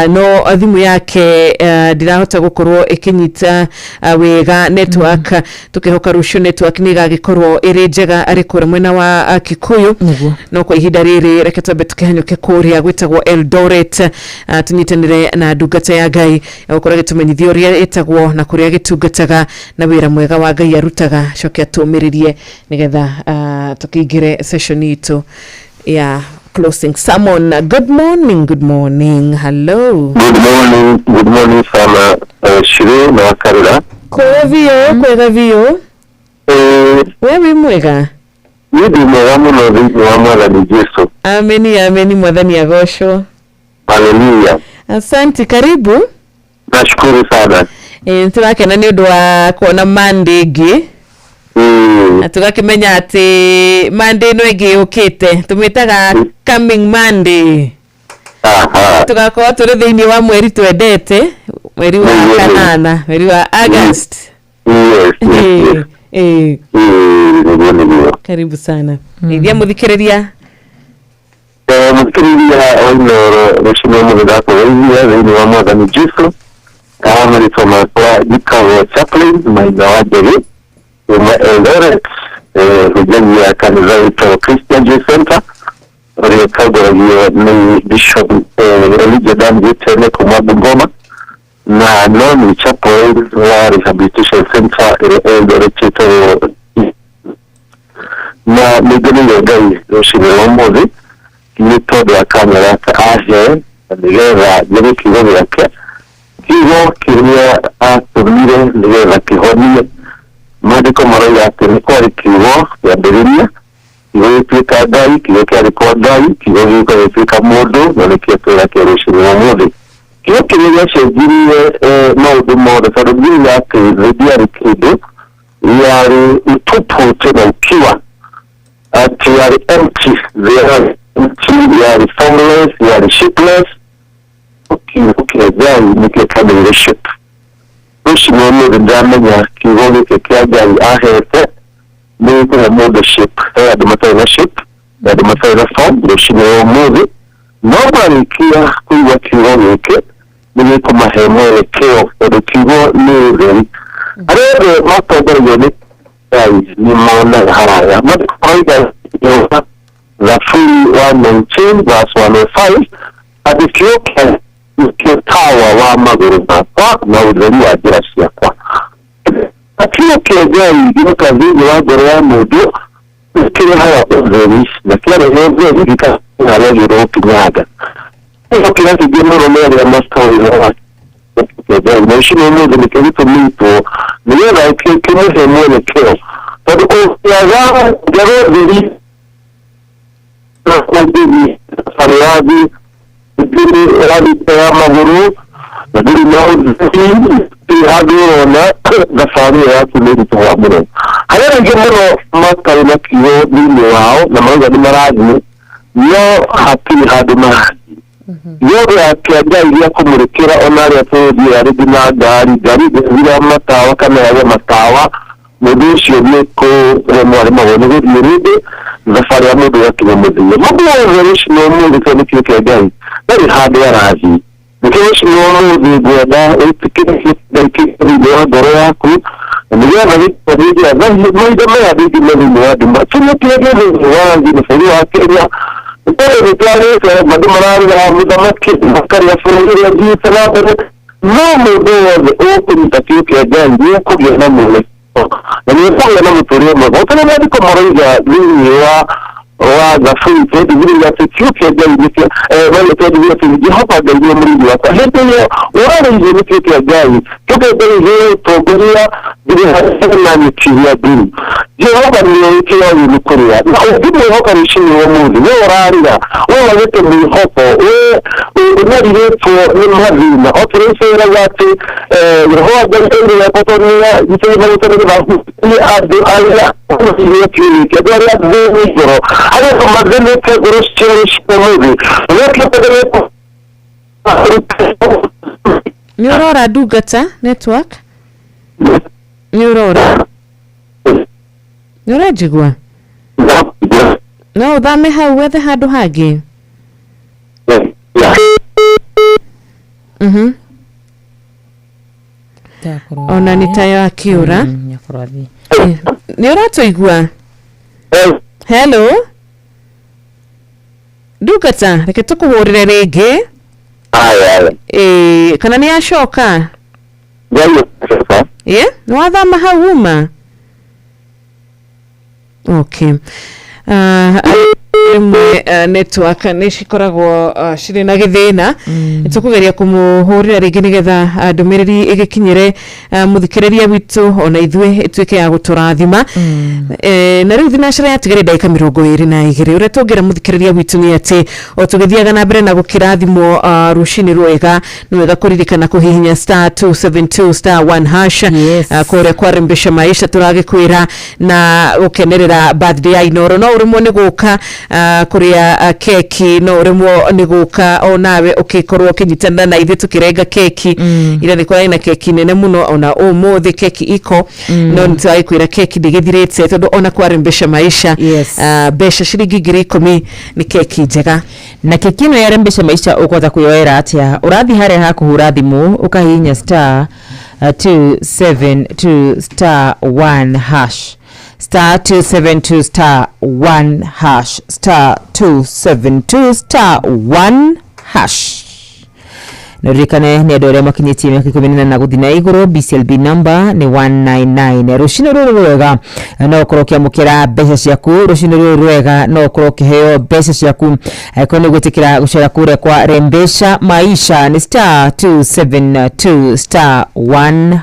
no thimũ yake ndirahota gũkorwo ĩkĩnyita wega network. Tũkĩhoka rũciũ network nĩ ĩgagĩkorwo ĩrĩ njega arĩ kũrĩa mwena wa Kikuyu. No kwa ihinda rĩrĩ reke twambe tũkĩhanyũke kũrĩa gwĩtagwo Eldoret, tũnyitanĩre na ndungata ya Ngai gũkorwo gĩtũmenyithia ũrĩa ĩtagwo na kũrĩa gĩtungataga na wĩra mwega wa Ngai arutaga. Cokia tũmĩrĩrie nĩgetha tũkĩingĩre session itũ ya closing sermon. Good morning. Hello. Good morning sana Shire na Karira. Kwega vio. Wewe mwega. Yidi mwega muno thĩinĩ wa Mwathani Jesu. Ameni Mwathani agocwo. Hallelujah. Asante, karibu. Nashukuru sana. Turakena nĩ ũndũ wa kuona Monday ĩngĩ. Tugakĩmenya atĩ Monday no ĩngĩ yũkĩte, tũmĩtaga coming Monday. Tugakorwo tũrĩ thĩinĩ wa mweri twendete, mweri wa kanana, mweri wa August. Karibu sana. Nĩthia mũthikĩrĩria. Mũthikĩrĩria wa Inoro rũciinĩ mũthenya kũrĩithia thĩinĩ wa Mwathani Jesu. Marĩtwa makwa njĩtagwo Chaplain Maina wa Njeri kuma Eldoret, hũnjagia kanitha wĩtagwo Christian Youth Center ũrĩa ũtongoragio nĩ Bishop Elijah Ndangĩte kuma Bungoma, na no nĩ Chaplain wa Rehabilitation Center ĩrĩa Eldoret ĩtagwo. Na nĩngenire Ngai rũciinĩ rwa ũmũthĩ nĩ tondũ wa kanya gake ahe na nĩgetha njĩre kiugo gĩake, kiugo kĩrĩa atũmire nĩgetha kĩhonie. Maandĩko marauga atĩ nĩ kwarĩ kiugo kĩambĩrĩria, kiugo gĩtuĩka Ngai, kiugo kĩarĩ kwa Ngai, kiugo gĩũka gĩtuĩka mũndũ, na nĩkĩo twĩra kĩa rũciinĩ rwa ũmũthĩ. kio kile cenjirie maundu mothe tondu nginya ati ndiarĩ kĩndũ yarĩ mtupu tena ukiwa ati yarĩ empty yarĩ formless yarĩ shapeless ukijai nikĩkamĩire shape ũcio nĩ mũndũ ndamenya kiugo gĩkĩ kĩa Ngai ahete nĩ kũhe mũndũ shape he andũ matarĩ na shape na andũ matarĩ na form rũciũ nĩ ũmũthĩ no marĩkia kũigua kiugo gĩkĩ nĩ gĩkũmahe mwerekeo tondũ kiugo nĩ ũtheri arĩa othe matongorio nĩ Ngai nĩ monaga haraya makoiga Zaburi 119 verse 105 atĩ kiugo kĩa tawa wa magũrũ makwa na ũtheri wa njĩra ciakwa kiugo kĩa Ngai gĩoka thĩinĩ wa ngoro ya mũndũ kĩrehaga ũtheri na kĩarehe ũtheri gĩkaharĩa gĩgũkinyanga kiugo kĩrĩa kĩngĩ mũno nĩ arĩa mastoĩ na ũcio nĩ mũndũ nĩ kĩgĩtũmĩtwo nĩgetha kĩmũhe mwerekeo tondũ ũkĩaga ngarũ theri na ũtheri barĩ yathi ndiri ya magũrũ na ndiri na ũtheri handũ ona thabarĩ yaku nĩ ritũ wa mũno harĩa rĩngĩ mũno matarĩ na kiugo thĩinĩ wao na marauga nĩ marathiĩ no hatirĩ handũ marathiĩ yothe ya Ngai gĩa kũmũrĩkĩra ona arĩa tũthiĩ rĩngĩ na ngari ĩrĩa matawa kana yage matawa mũndũ ũcio nĩ kũremwo aremagwo nĩ gũthiĩ rĩngĩ thabarĩ ya mũndũ ĩgakinya mũthia mũndũ wothe ũcio nĩ ũmũthĩ tondũ nĩ kiugo kĩa Ngai ndarĩ handũ arathiĩ nĩkĩo ũcio nĩ ũmũthĩ ngwenda wĩtĩkĩre thĩinĩ wa ngoro yaku na nĩgetha gĩkĩrĩria mahinda maya rĩngĩ me thĩinĩ wa nduma kĩrĩa kĩngĩ thĩinĩ wa bũrũri wa Kenya ndĩrĩ gĩtwarĩte mandũ mararĩra mũthamaki makarĩa bũrũri ũrĩa thiĩte na mbere no mũndũ wothe ũkũruta kiugo kĩa Ngai nĩ ũkũgĩa na mwerekeo na nĩ ũkũgĩa na mũtũrĩre mwega ũtarĩ maandĩko marauga thĩinĩ wa Zaburi twendigiria atĩ kiugo kĩa Ngai nĩkĩo twendigiria atĩ Jehova Ngai nĩ mũrĩithi wakwa hĩndĩ ĩyo ũrarĩirie nĩ kiugo kĩa Ngai kiugo kĩa Ngai gĩgũtongoria ndĩrĩ harĩ na nyĩkiria nduru Jehova nĩ kĩoĩ nĩ kũrĩa na ũngĩmwĩhoka rũciinĩ ũmũthĩ we ũrarĩra we wagĩte mwĩhoko ũnarirĩtwo nĩ mathĩna otũrĩcĩraga atĩ Jehova Ngai ĩrĩa gũtonia gĩtĩna gũtonia andũ arĩa ũmũthĩire kiugo kĩa andũ arĩa thĩinĩ ngoro arĩa mathĩnĩte ngoro ciao ũmũthĩ nĩ ũrora ndungata network nĩ ũrora nĩ ũranjigua no ũthame hau wethe handũ hangĩ ona nĩ tayo akĩũra nĩ ũratũigua hello ndungata reke tũkũhũrĩre rĩngĩ kana nĩ acoka nĩ wathama hau uma okay network nĩ cikoragwo cirĩ na gĩthĩna tũkũgeria kũmũhũrĩra rĩngĩ nĩgetha ndũmĩrĩri ĩgĩkinyĩre mũthikĩrĩria witũ ona ithuĩ ĩtuĩke ya gũtũrathima na rĩu thinacara yatigare ndagĩka 22 ũrĩa tũngĩra mũthikĩrĩria witũ nĩ atĩ o tũgĩthiaga na mbere na gũkĩrathimwo rũcinĩ rwega nĩ wega kũririkana kũhihinya *272*1# kũrĩa kwa Rembesha Maisha tũragĩkwĩra na gũkenerera birthday ya Inoro no ũrĩmwo nĩ gũka kũrĩa keki no ũrĩmwo nĩ gũka o nawe ũkĩkorwo ũkĩnyitana na ithuĩ tũkĩrenga keki ira nĩ kwari na keki nene mũno ona ũmũthĩ keki iko no nĩtũragĩkwĩra keki ndĩgĩthirĩte tondũ ona kwa Rembesha Maisha mbeca ciringi 10,000 nĩ keki njega na keki ĩno ya Rembesha Maisha ũkũhota kuyoera atĩa ũrathi harĩa ha kũhũra thimũ ũkahihinya *272*1# *272*1# *272*1# Nurikane ni andũ arĩa makinyĩtie mĩaka 18 na gũthiĩ na igũrũ BCLB number nĩ 199 rũcinĩ rũrũ rwega no ũkorwo ũkĩamũkĩra mbeca ciaku rũcinĩ rũrũ rwega no ũkorwo ũkĩheo mbeca ciaku ko nĩ gwĩtĩkĩra gũcera kũrĩa kwa Rembesha Maisha nĩ *272*1#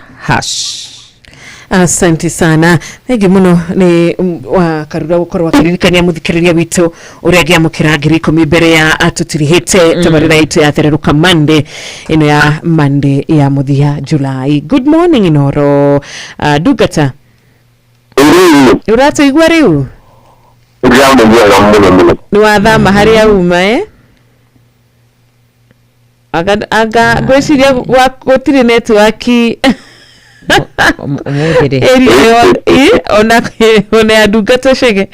Asante sana. Thengi muno ni wa karura gukorwa kiririkania muthikiriria witu uria giamukira ngiri 10 mbere ya atutirihite tabarira itu ya thereruka Monday ino ya Monday ya muthia July. Good morning Inoro. Dugata. Urato igwa riu? Jambo njema muno. Ni wathama haria uma aga gweciria gutire network Omudire. Ona adugata shege.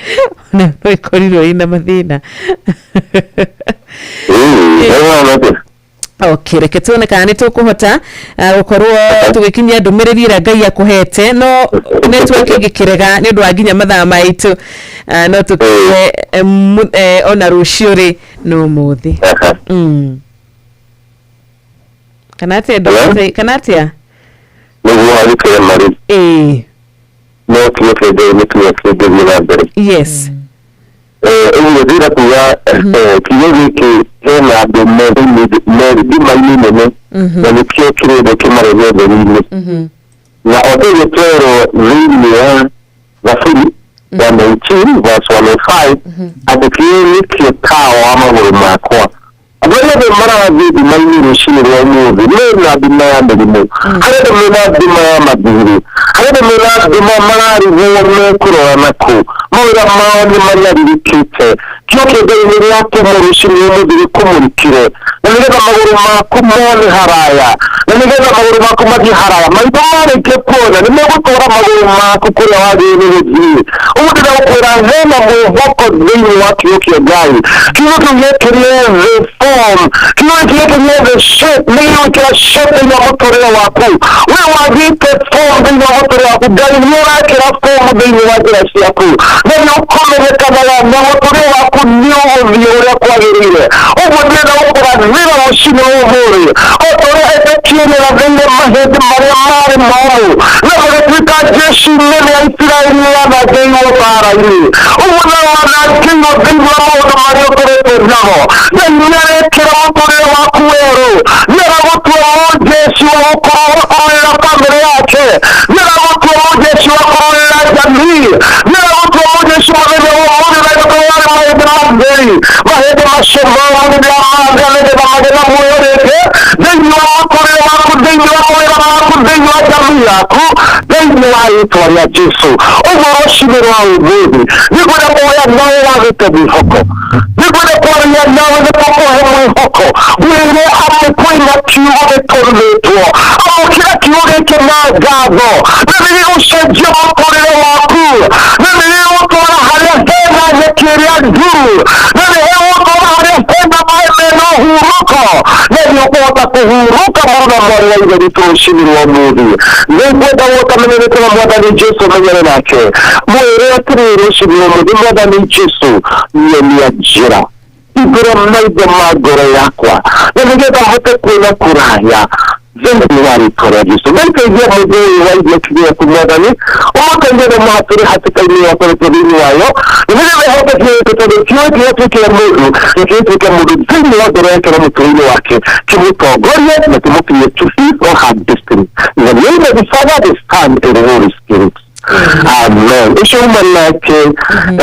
Ona korirwo ina mathina. Okay, reke tuone kana ni tukuhota gukorwo tugikinyia ndumiriri ira Ngai akuhete no network igikirega ni ndu aginya mathaa maitu no tukire ona ruciuri no muthi. Kanatia yes. Dira kuya kiyogi ki hena de meri mainine na nikio kirebe kimare lebe nini na odege tero rini ya wafiri wa 19 verse 105 abukiyo nikio kawa ama wulmakwa Abele mara wazidi mainini shiri wa muzi mena bima ya mbelimu Halede mena bima ya madhiri Halede mena bima marari huwa mekuro wa naku Mwira maoni marari likite Kyoke deni yake mwishini umudiri kumurikire Na nigeza maguru maku mwani haraya Na nigeza maguru maku maji haraya Maidamare kepona Nimegutora maguru maku kure wadi nilizii Umudira ukwera hena mwoko zini waki yoki ya gai Kyoke yekirie reform Kyoke yekirie shape Niyo kila shape ina motore waku Wewe wajite form ina motore waku Gai nira kila form ina wajira siyaku Nani ukome nekabala na motore waku Niyo oviyore kwa girire Umudira ukura zira washine uhuri Otore etekine na vende mahedi mariamari mamu Na mretika jeshi nene ya Israeli wana zeyo wabara ili Umudira wana kingo zingu wa mawda mario korete zamo Na nyere kira motore waku ero Nera watu wa jeshi wa ukorela kamere yake Nera watu wa jeshi wa ukorela jamii Nera watu wa jeshi wa vende mahede mashema wani ya maagane de maagana muyoreke denyo wakore waku denyo wakore waku denyo wajami yaku denyo waitwa ya Jesu umaroshimiro wa ubudi nikude kuwaya nawe wazite bihoko nikude kuwaya nawe zipoko hemu ihoko wile amekuina kiuwe toruletwo amo kila kiuwe kena gago nabili usajia wakore waku nabili utola hale hema yekiria juu nabili Nilipota kuhuruka mwana mwari wa igaritu ushimiri wa mudi Nilipota wota menelekula mwada ni Jesu mwenye nake Mwere atiri ushimiri wa mudi mwada ni Jesu Nyeni ya jira Ibira maide magore yakwa Nilipota hote kuna kuraya Zende wari kora Jesu Nilipota ya mwede waide kidia kumwadani Umaka njene mahaturi hatika ini wa kore kudini wayo Nilipota hote kiwe mudu Nikiwe mudu Zende wadore yake na mutuini wake Kimutogorie na kimukiye to fulfill her destiny In the name of the Father, the Son, and the Holy Spirit Amen. Isho manake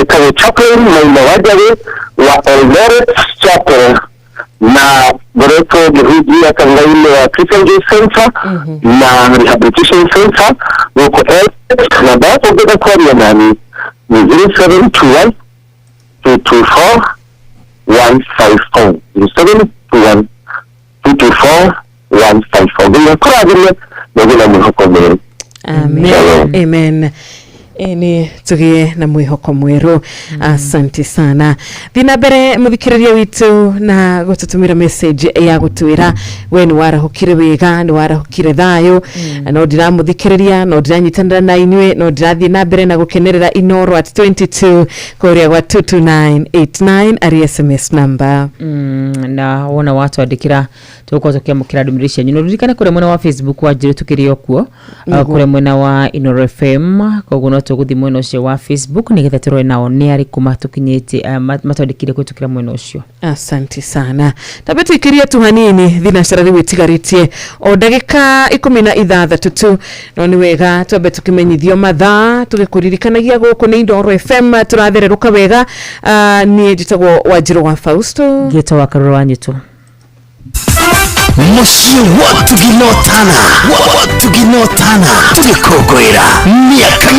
Kawe chapel na inawajari wa Eldoret Chapel na Boreto Gihujia Kangaile wa Christian Day Center na Rehabilitation Center wako Eldoret na bato beda kwa nani ni 0721 224 154 0721 224 Bila kura vile Nagila mwihoko mwere Amen. Amen. Ni tugie na mwihoko mweru. Asante sana. Thina bere muthikiriria witu na gututumira message ya gutwira we ni warahukire wega ni warahukire thayo no ndira muthikiriria no ndiranyitanira na inywe no ndirathie na bere na gukenerera Inoro at 22 kuria gwa 22989 ari SMS number na wona watu andikira tuko tukiamukira ndumirisha nyino ririkane kure mwena wa Facebook wa Njiri Tukirio kuo kure mwena wa Inoro FM koguo tuguthi mwena ucio wa Facebook nigetha turore nao ni ari kumatukinyite matondekire kwitukira mwena ucio. Asante sana. Tabe tuikirie tu hanini thinashara riwe tigaritie o ndagika 16 tu no ni wega twabe tukimenyithio mathaa tugikuririkanagia guku ni Indoro FM turathireruka wega ni njitagwo Wanjiru wa Fausto Geta wa Karoro Wanyitu Mushi watu ginotana tugikogoira miaka 22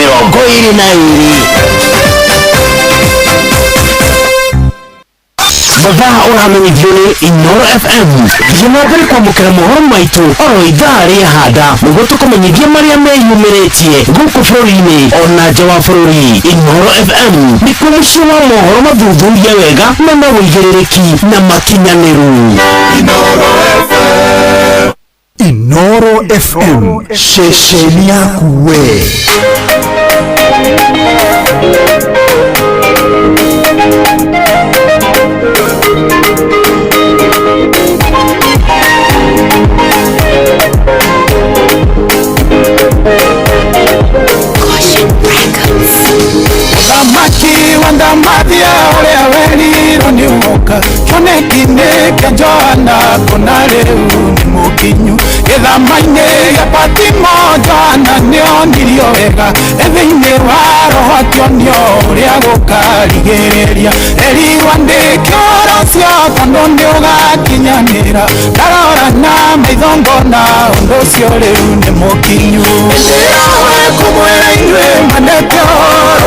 Baba uramenyithio ni Indoro FM yinogere kwamukira mohoro maitu oro idari hada mugo tukumenyithia maria meyumiretie guku bũrũri-inĩ ona nja wa bũrũri. Indoro FM ni kumushi wa mohoro mathuthurie wega na mawĩigĩrĩrĩki na makinyanĩru. Indoro FM shesheni yaku we. Wandamathia uria weriro ni umoka chonekine kenjoana kuna riu ni mukinyu githama-ini gia Patimo Joana nionirio wega ethiini wa roho akionio uria gukarigiriria erirwa ndi kioro cio tondu ni ugakinyanira ndarora na maithongona undu ucio riu ni mukinyu ndirawe kumwira inyue manete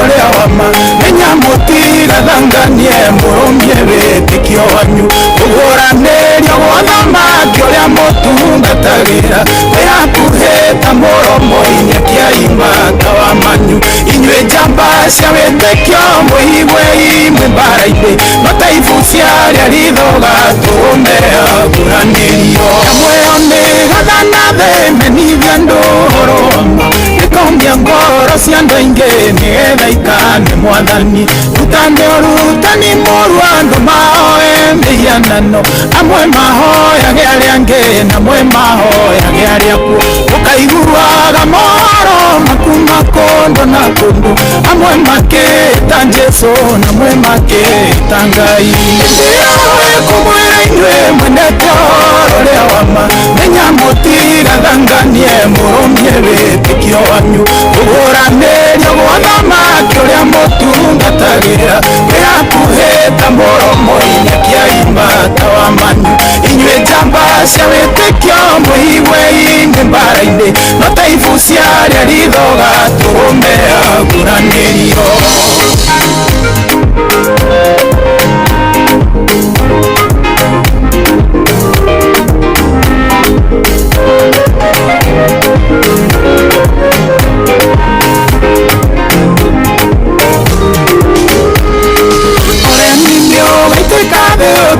uria wama menya mutiga thanganie murumie witikio wanyu uguranĩrio gothamaki uria mutungatagira wihakuhĩta mũromo-inĩ kĩaimata wa manyu inyuĩ njamba cia wĩtĩkio mwĩhigwe imwe mbara-inĩ no ta ibu ciarĩa rithoga tũmea nguranĩrio kamwĩo nĩ gathana thĩ menithia andũ ũhoro wama nĩkomia ngoro cia andũ aingĩ nĩgetha ikane mwathani rutani ũrutani mũru andũ mahoe mĩhianano amwe mahoyage arĩa angĩ na amwe mahoyage arĩa kuo ũkaiguaga mohoro makuma kũndũ na kũndũ amwe makĩta Jesũ na amwe makĩta Ngai ndĩrawe kũmwĩra inyuĩ mwenete ũhoro ũrĩa wama menya mũtigathanganie mũrũmie wĩtĩkio wanyu ũguranĩrio gothamaki ũrĩa mũtungatagĩra wĩhakuhĩta mũromo-inĩ kĩaimata wa manyu inyuĩ njamba cia wĩtĩkio mwĩhigwe imwe mbara-inĩ no ta ibu ciarĩa rithoga tũmea nguranĩrio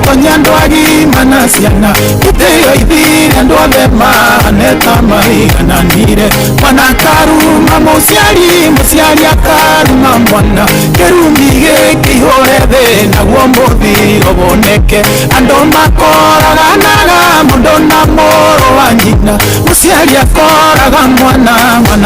Tonya andũ agima na ciana gĩtĩo ithire andũ othe mahaneta maigananire mwana karuma mũciari akaruma mwana kĩrumi gĩkĩ ihũre thĩ naguo mũthiro woneke andũ makoraganaga mũndũ na mũrũ wa nyina mũciari akoraga mwana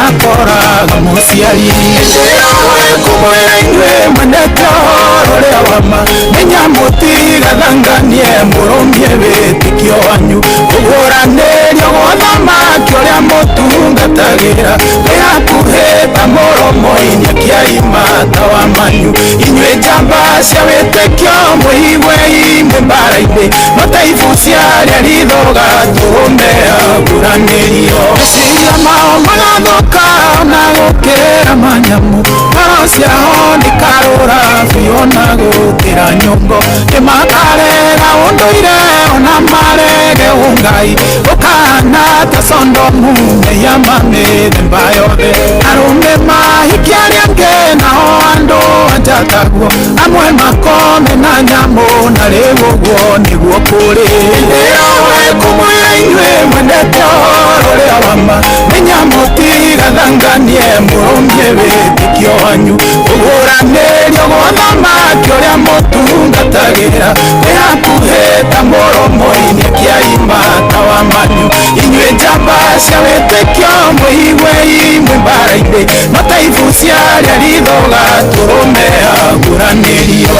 akoraga mũciari ndĩrawe kũmwĩra inyuĩ mwenete ũhoro ũrĩa wama menya mũtigathanganie mũrũmie wĩtĩkio wanyu ũguranĩrio gothamaki ũrĩa mũtungatagĩra wĩhakuhĩta mũromo-inĩ kĩaimata wa manyu inyuĩ njamba cia wĩtĩkio mwĩhigwe imwe mbara-inĩ no ta ibu ciarĩa rithoga tũmea nguranĩrio meciria mao magathũka ona gũkĩra manyamũ ngoro ciao nĩkarũra biũ na gũkĩra nyũngũ nĩmakarega ũndũire ona marege ũngai ũkahana ta Sodomu mĩiyama mĩthemba yothe arũme mahikia arĩa angĩ nao andũ anja taguo amwe makome na nyamũ na rĩu ũguo nĩguo kũrĩ ndĩrawe kũmwĩra inyuĩ mwenete ũhoro ũrĩa wama menya mũtigathanganie mũrũmie wĩtĩkio wanyu ũguranĩrio gothamaki ũrĩa mũtungatagĩra wĩhakuhĩta mũromo-inĩ kĩaimata wa manyu inyuĩ njamba cia wĩtĩkio mwĩhigwe imwe mbara-inĩ no ta ibu ciarĩa rithoga turume aguranirio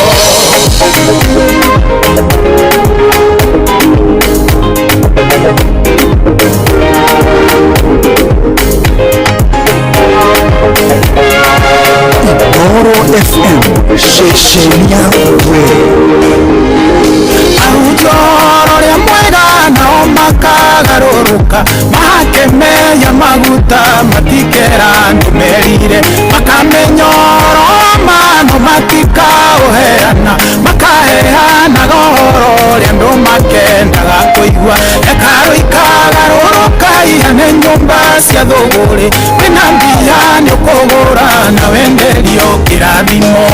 Igoro FM, shesheni ya Autoro ria mwega nao makagarũrũka makemeya maguta matikera ndumerire makamenyoro mano matikaũheana makaheana goro ria andũ makendaga kũigua ekaro ikagarũrũka ihane nyũmba cia thũgũrĩ wĩna mbia nĩũkũgũra na wenderio kĩrathimo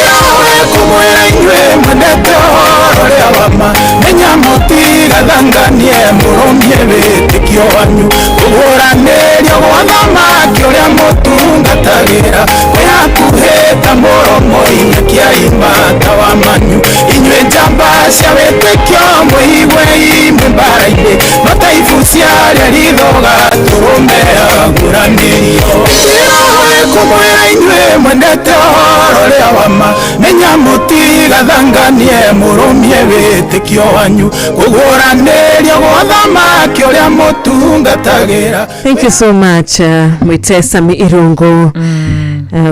ĩyoe kũmwĩra inyuĩ mwendete ũhoro rĩa wama menya mũtigathanganie mũrũmie wĩtĩkio wanyu kũgũranĩrio gwa thamaki ũrĩa mũtungatagĩra kwĩhakuhĩta mũromo-inĩ kĩa imata wa manyu inyuĩ njamba cia wĩtĩkio mũigwe imwe mbara-inĩ no ta ibu ciarĩa rithoga tũrũme agũranĩrio ĩyoe kũmwĩra inyuĩ mwendete ũhoro rĩa wama menya mũtigathanganie mũrũmie wĩtĩkio wanyu kũgũranĩrio gwa thamaki ũrĩa mũtungatagĩra. Thank you so much mwite Sami Irungu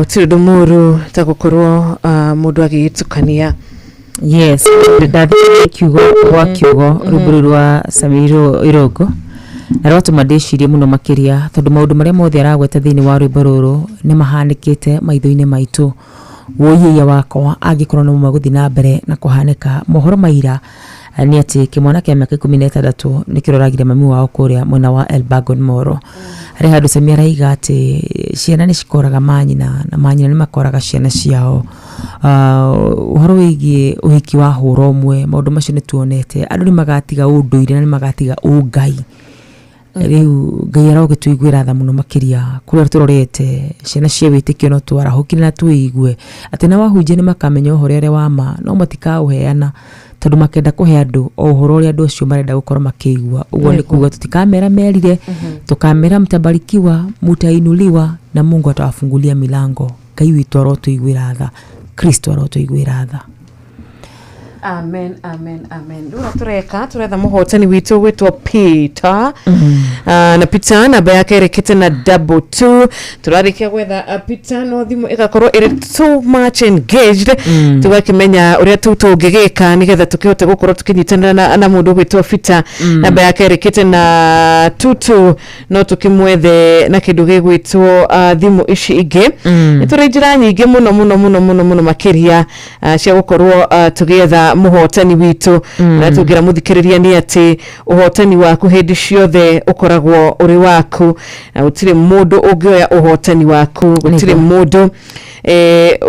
utiri dumuru ta gukorwo mundu agitukania. Yes, ndathire kiugo kwa kiugo ruburu rwa Sami Irungu na rwatuma ndicirie muno makiria tondu maundu maria mothe aragweta thiini wa rwimbo ruru ni mahanikite maitho-ini maitu woyia wakwa angikorwo no maguthi na mbere na kuhanika mohoro maira ni ati kimwana kia miaka 16 nikiroragire mami wao kuria mwena wa Elbagon Moro ari handu Sami araiga ati ciana ni cikoraga manyina na manyina ni makoraga ciana ciao uhoro wigie uhiki wa huro mwe maundu macio ni tuonete andu ni magatiga unduire na ni magatiga ungai riu ngai arogituiguira tha muno makiria kuria turorete ciana cia witikio no twarahukire na tuigue ati na wahunjia ni makamenya uhoro ria wama no matikauheana tondu makenda kuhe andu uhoro ria andu acio marenda gukorwo makiigua uguo ni kuga tutikamera merire tukamera mtabarikiwa mutainuliwa na Mungu atawafungulia milango ngai witu arotuiguira tha Kristo arotuiguira tha. Amen, amen, amen. Turetha muhotani witu witwa Peter. Na Peter na bayake rekete na 22. Turarikia gwetha Peter no thimu igakorwo iri too much engaged. Tugakimenya uria tutungigika nigetha tukihote gukorwo tukinyitana na mundu witwa Peter na bayake rekete na 22 no tukimwethe na kindu gigwitwo thimu ici ingi. Niturinjira nyingi muno makiria cia gukorwo tugietha muhotani witu na tugira muthikiriria ni ati uhotani waku hindi ciothe ukoragwo uri waku na utire mundu ungioya uhotani waku utire mundu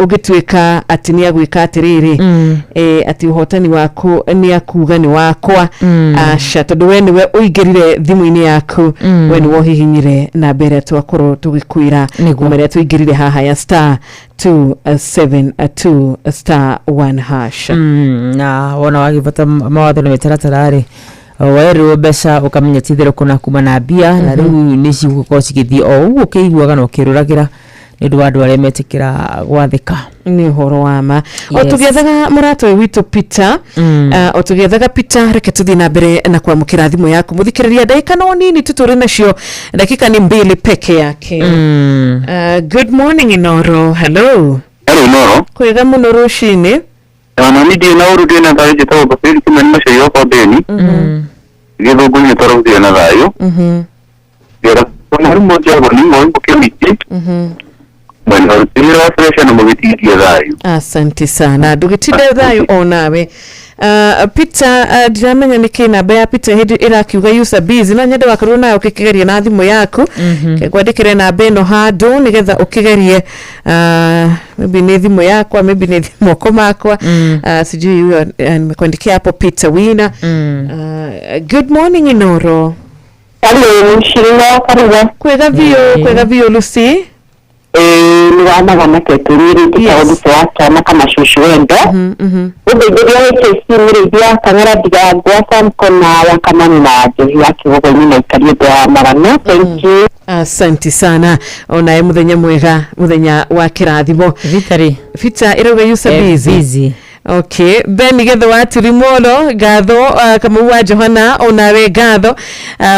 ugituika ati ni agwika atiriri ati uhotani waku ni akuga ni wakwa asha tondu we niwe uingirire thimu-ini yaku we ni wohihinyire na mbere twakorwo tugikwira kumenya tuingirire haha ya star 272 star 1 hash na wona wagivata mawatho na mitaratara weru mbeca ukamenya tithero kuna kuma na mbia na riu ni cigukorwo cigithii o uguo kiiguaga no kiruragira ni ndu andu aria metikira gwathika ni horo wama otugethaga murato witu Peter otugethaga Peter reke tuthi na mbere na kwamukira thimu yaku muthikiriria dakika no nini tuturi nacio dakika ni 2 peke yake. Good morning Inoro. Hello Inoro kwega muno rushini na nidi na urudi na thayo jitawo bafiri kuma ni mashayo kwa beni githugu ni taraudhi na thayo gera kuna mmoja wa ni mmoja kiti Bueno, tira fresh na mugitiria thayo. Asante sana. Dugitira thayo onawe. Peter ndiramenya niki namba ya Peter hindi irakiuga user busy na nyende wakorwo nayo ukigeria na thimu yaku kwandikire namba ino handu nigetha ukigerie maybe ni thimu yakwa maybe ni moko makwa sijui huyo nimekuandikia hapo Peter Wina. Good morning Inoro. Hello, Shirina Karuga. Kwega vio Lucy. ni wanaga keturiri tikaudi twatwana kama shushu wendo ubegeria HSC miridia kangara diga gwasa mkona wakamani na aje yaki wogo nyina ikarie kwa marana. Thank you. Asante sana. Onaye muthenya mwega, muthenya wa kirathimo. Vita iroga yusa busy. Okay, Ben getho waturi mono gatho kama wa Johana onawe gatho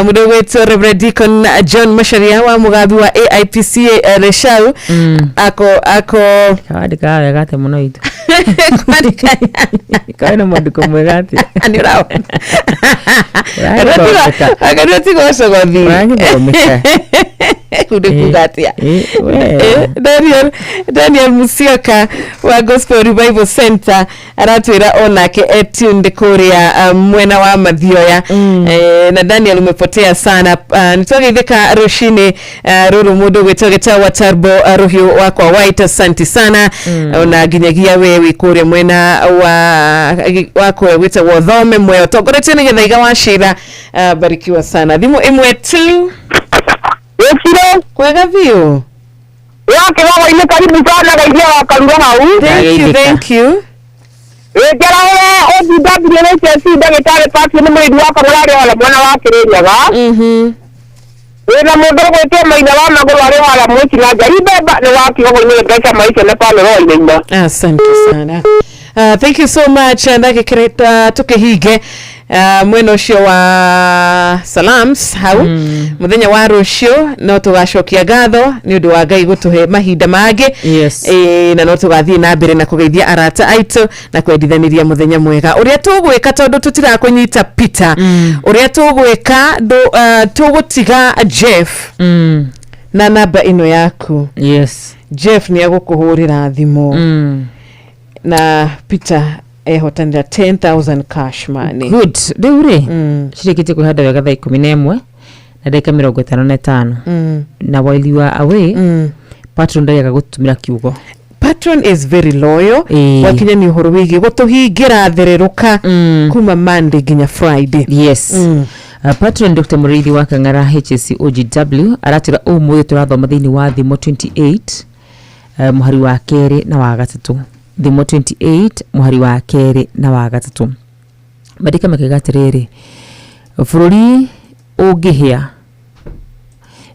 mudo wetu Reverend Deacon John Masharia wa mugabi wa AIPCA Reshau ako kadika wegate muno itu kaina madiko mwegate ani rawo agarati goso gothi kugatia Daniel Musyoka wa Gospel Revival Center aratwira onake etunde kuria mwena wa Mathioya. Na Daniel umepotea sana. Nitogeitheka rushini ruru mudu gwitogeta wa Turbo ruhiu wakwa White. Asante sana. Ona ginyagia wewe kuria mwena wako wita wothome mwe togorete ni gethaiga wa shira. Barikiwa sana. Thimu imwe tu Yesiro kwega view yake wao ile karibu sana gaidia wakalura hau. Thank you. Jara o DW HSC dagetare pati ni mwidi wako mulari wala mwana wake rejaga. Na mudo ko to maina wa magoro wale wala mwichi na jaribe ba ni waki wako ni pesa maisha na pale roho nenda. Asante sana. Thank you so much. Ndake kireta tukihige mweno cio wa salams hau muthenya wa rucio no tugacokia gatho ni undu wa Ngai gutuhe mahinda mage. Na no tugathie na mbere na kugeithia arata aitu na kwendithaniria muthenya mwega uria tugwika tondu tutirakunyita Peter uria tugwika tugutiga Jeff na namba ino yaku. Jeff ni agukuhurira thimo na Peter hotanira 10,000 cash money. Good. Deure. Shirikite kuhada wega thaa 11 na dakika 55. Na while you are away, patron ndaga gutumira kiugo. Patron is very loyal. Wakinya ni uhoro wigi gutuhingira thereruka kuma Monday ginya Friday. Patron Dr. Murithi wa Kangara HSC OGW aratira umuthi turathoma thiini wa thimo 28 muhari wa kere na wa gatatu. Thimo 28 muhari wa kere na wa gatatu. Madika makigatiriri bururi ungihia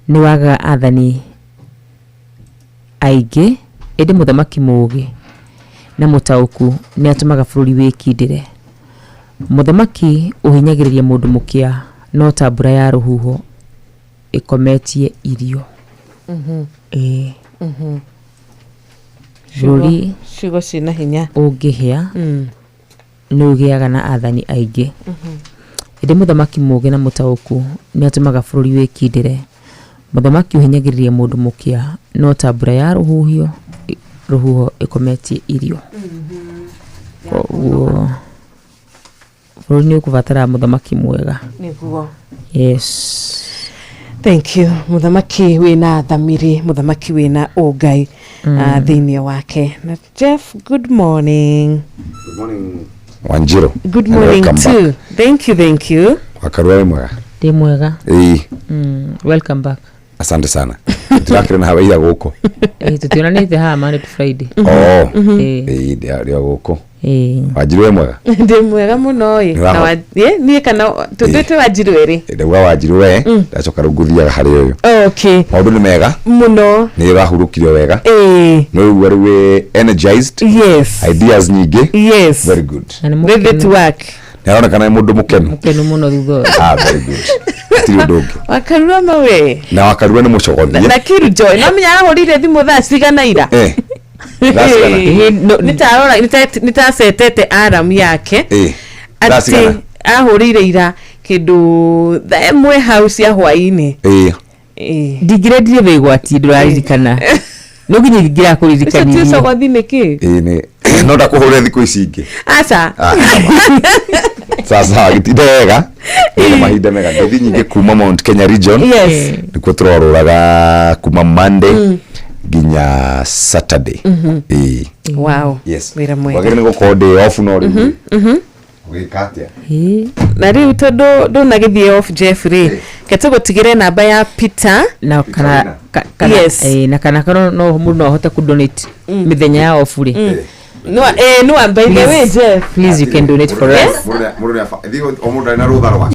ni waga athani aige ende muthamaki mugi na mutauku ni atumaga bururi wikindire. Muthamaki uhinyagiriria mundu mukia no tabura ya ruhuho ikometie irio. Bururi cigo cina hinya ungihia ni ugiaga na athani aige ende muthamaki mugi na mutauku ni atumaga bururi wikindire. Muthamaki uhinyagiriria mundu mukia no tabura ya ruhuho ikometie irio. Bururi ni ukubatara muthamaki mwega. Niguo. Thank you. Muthamaki wina thamiri, muthamaki wina ugai thiini wake. Na Jeff, good morning. Good morning Wanjiro. Good morning too. Back. Thank you. Wakarua mwega. Ndi mwega. Welcome back. Asante sana. Turakira na hawaida guko. Tutionanite ha Monday to Friday. Ndio guko. Wanjiro mwega. Ndi mwega muno na ni kana tudete Wanjiro eri. Ndio Wanjiro ndacoka runguthia hari uyu. Okay. Maundu ni mega. Muno. Ni rahurukire wega. No we energized. Ideas nyingi. Very good. Ready to work. Naona kana mundu mukenu muno thutho. Very good. Tiri ndogo. Wakarua mawe. Na wakarua ni mucogothie. Na Kiru Joy no menya ahorire thimu thaa cigana ira. Nitasetete alarm yake. Ati ahorire ira kindu themwe house ya hwaini. Digredie begwati nduraririkana. No ginya ngira kuririkana. Tisa kwa thine ki? Ni no ndakuhore thiku ici ingi. Acha. Sasa gitidega. Ni mahinda mega ndithi nyingi kuma Mount Kenya region. Nikuo turoruraga kuma Monday ginya Saturday. Wow. Yes. Wira mwega. Wagire ni go day off no ri. Wikatia. na riu tondu na githie off Jeffrey kete gutigire namba ya Peter na kana yes na kana no mundu no hote ku donate mithenya ya off ri no by the way Jeff, please you can donate for us Mundu ya mundu na rutha rwa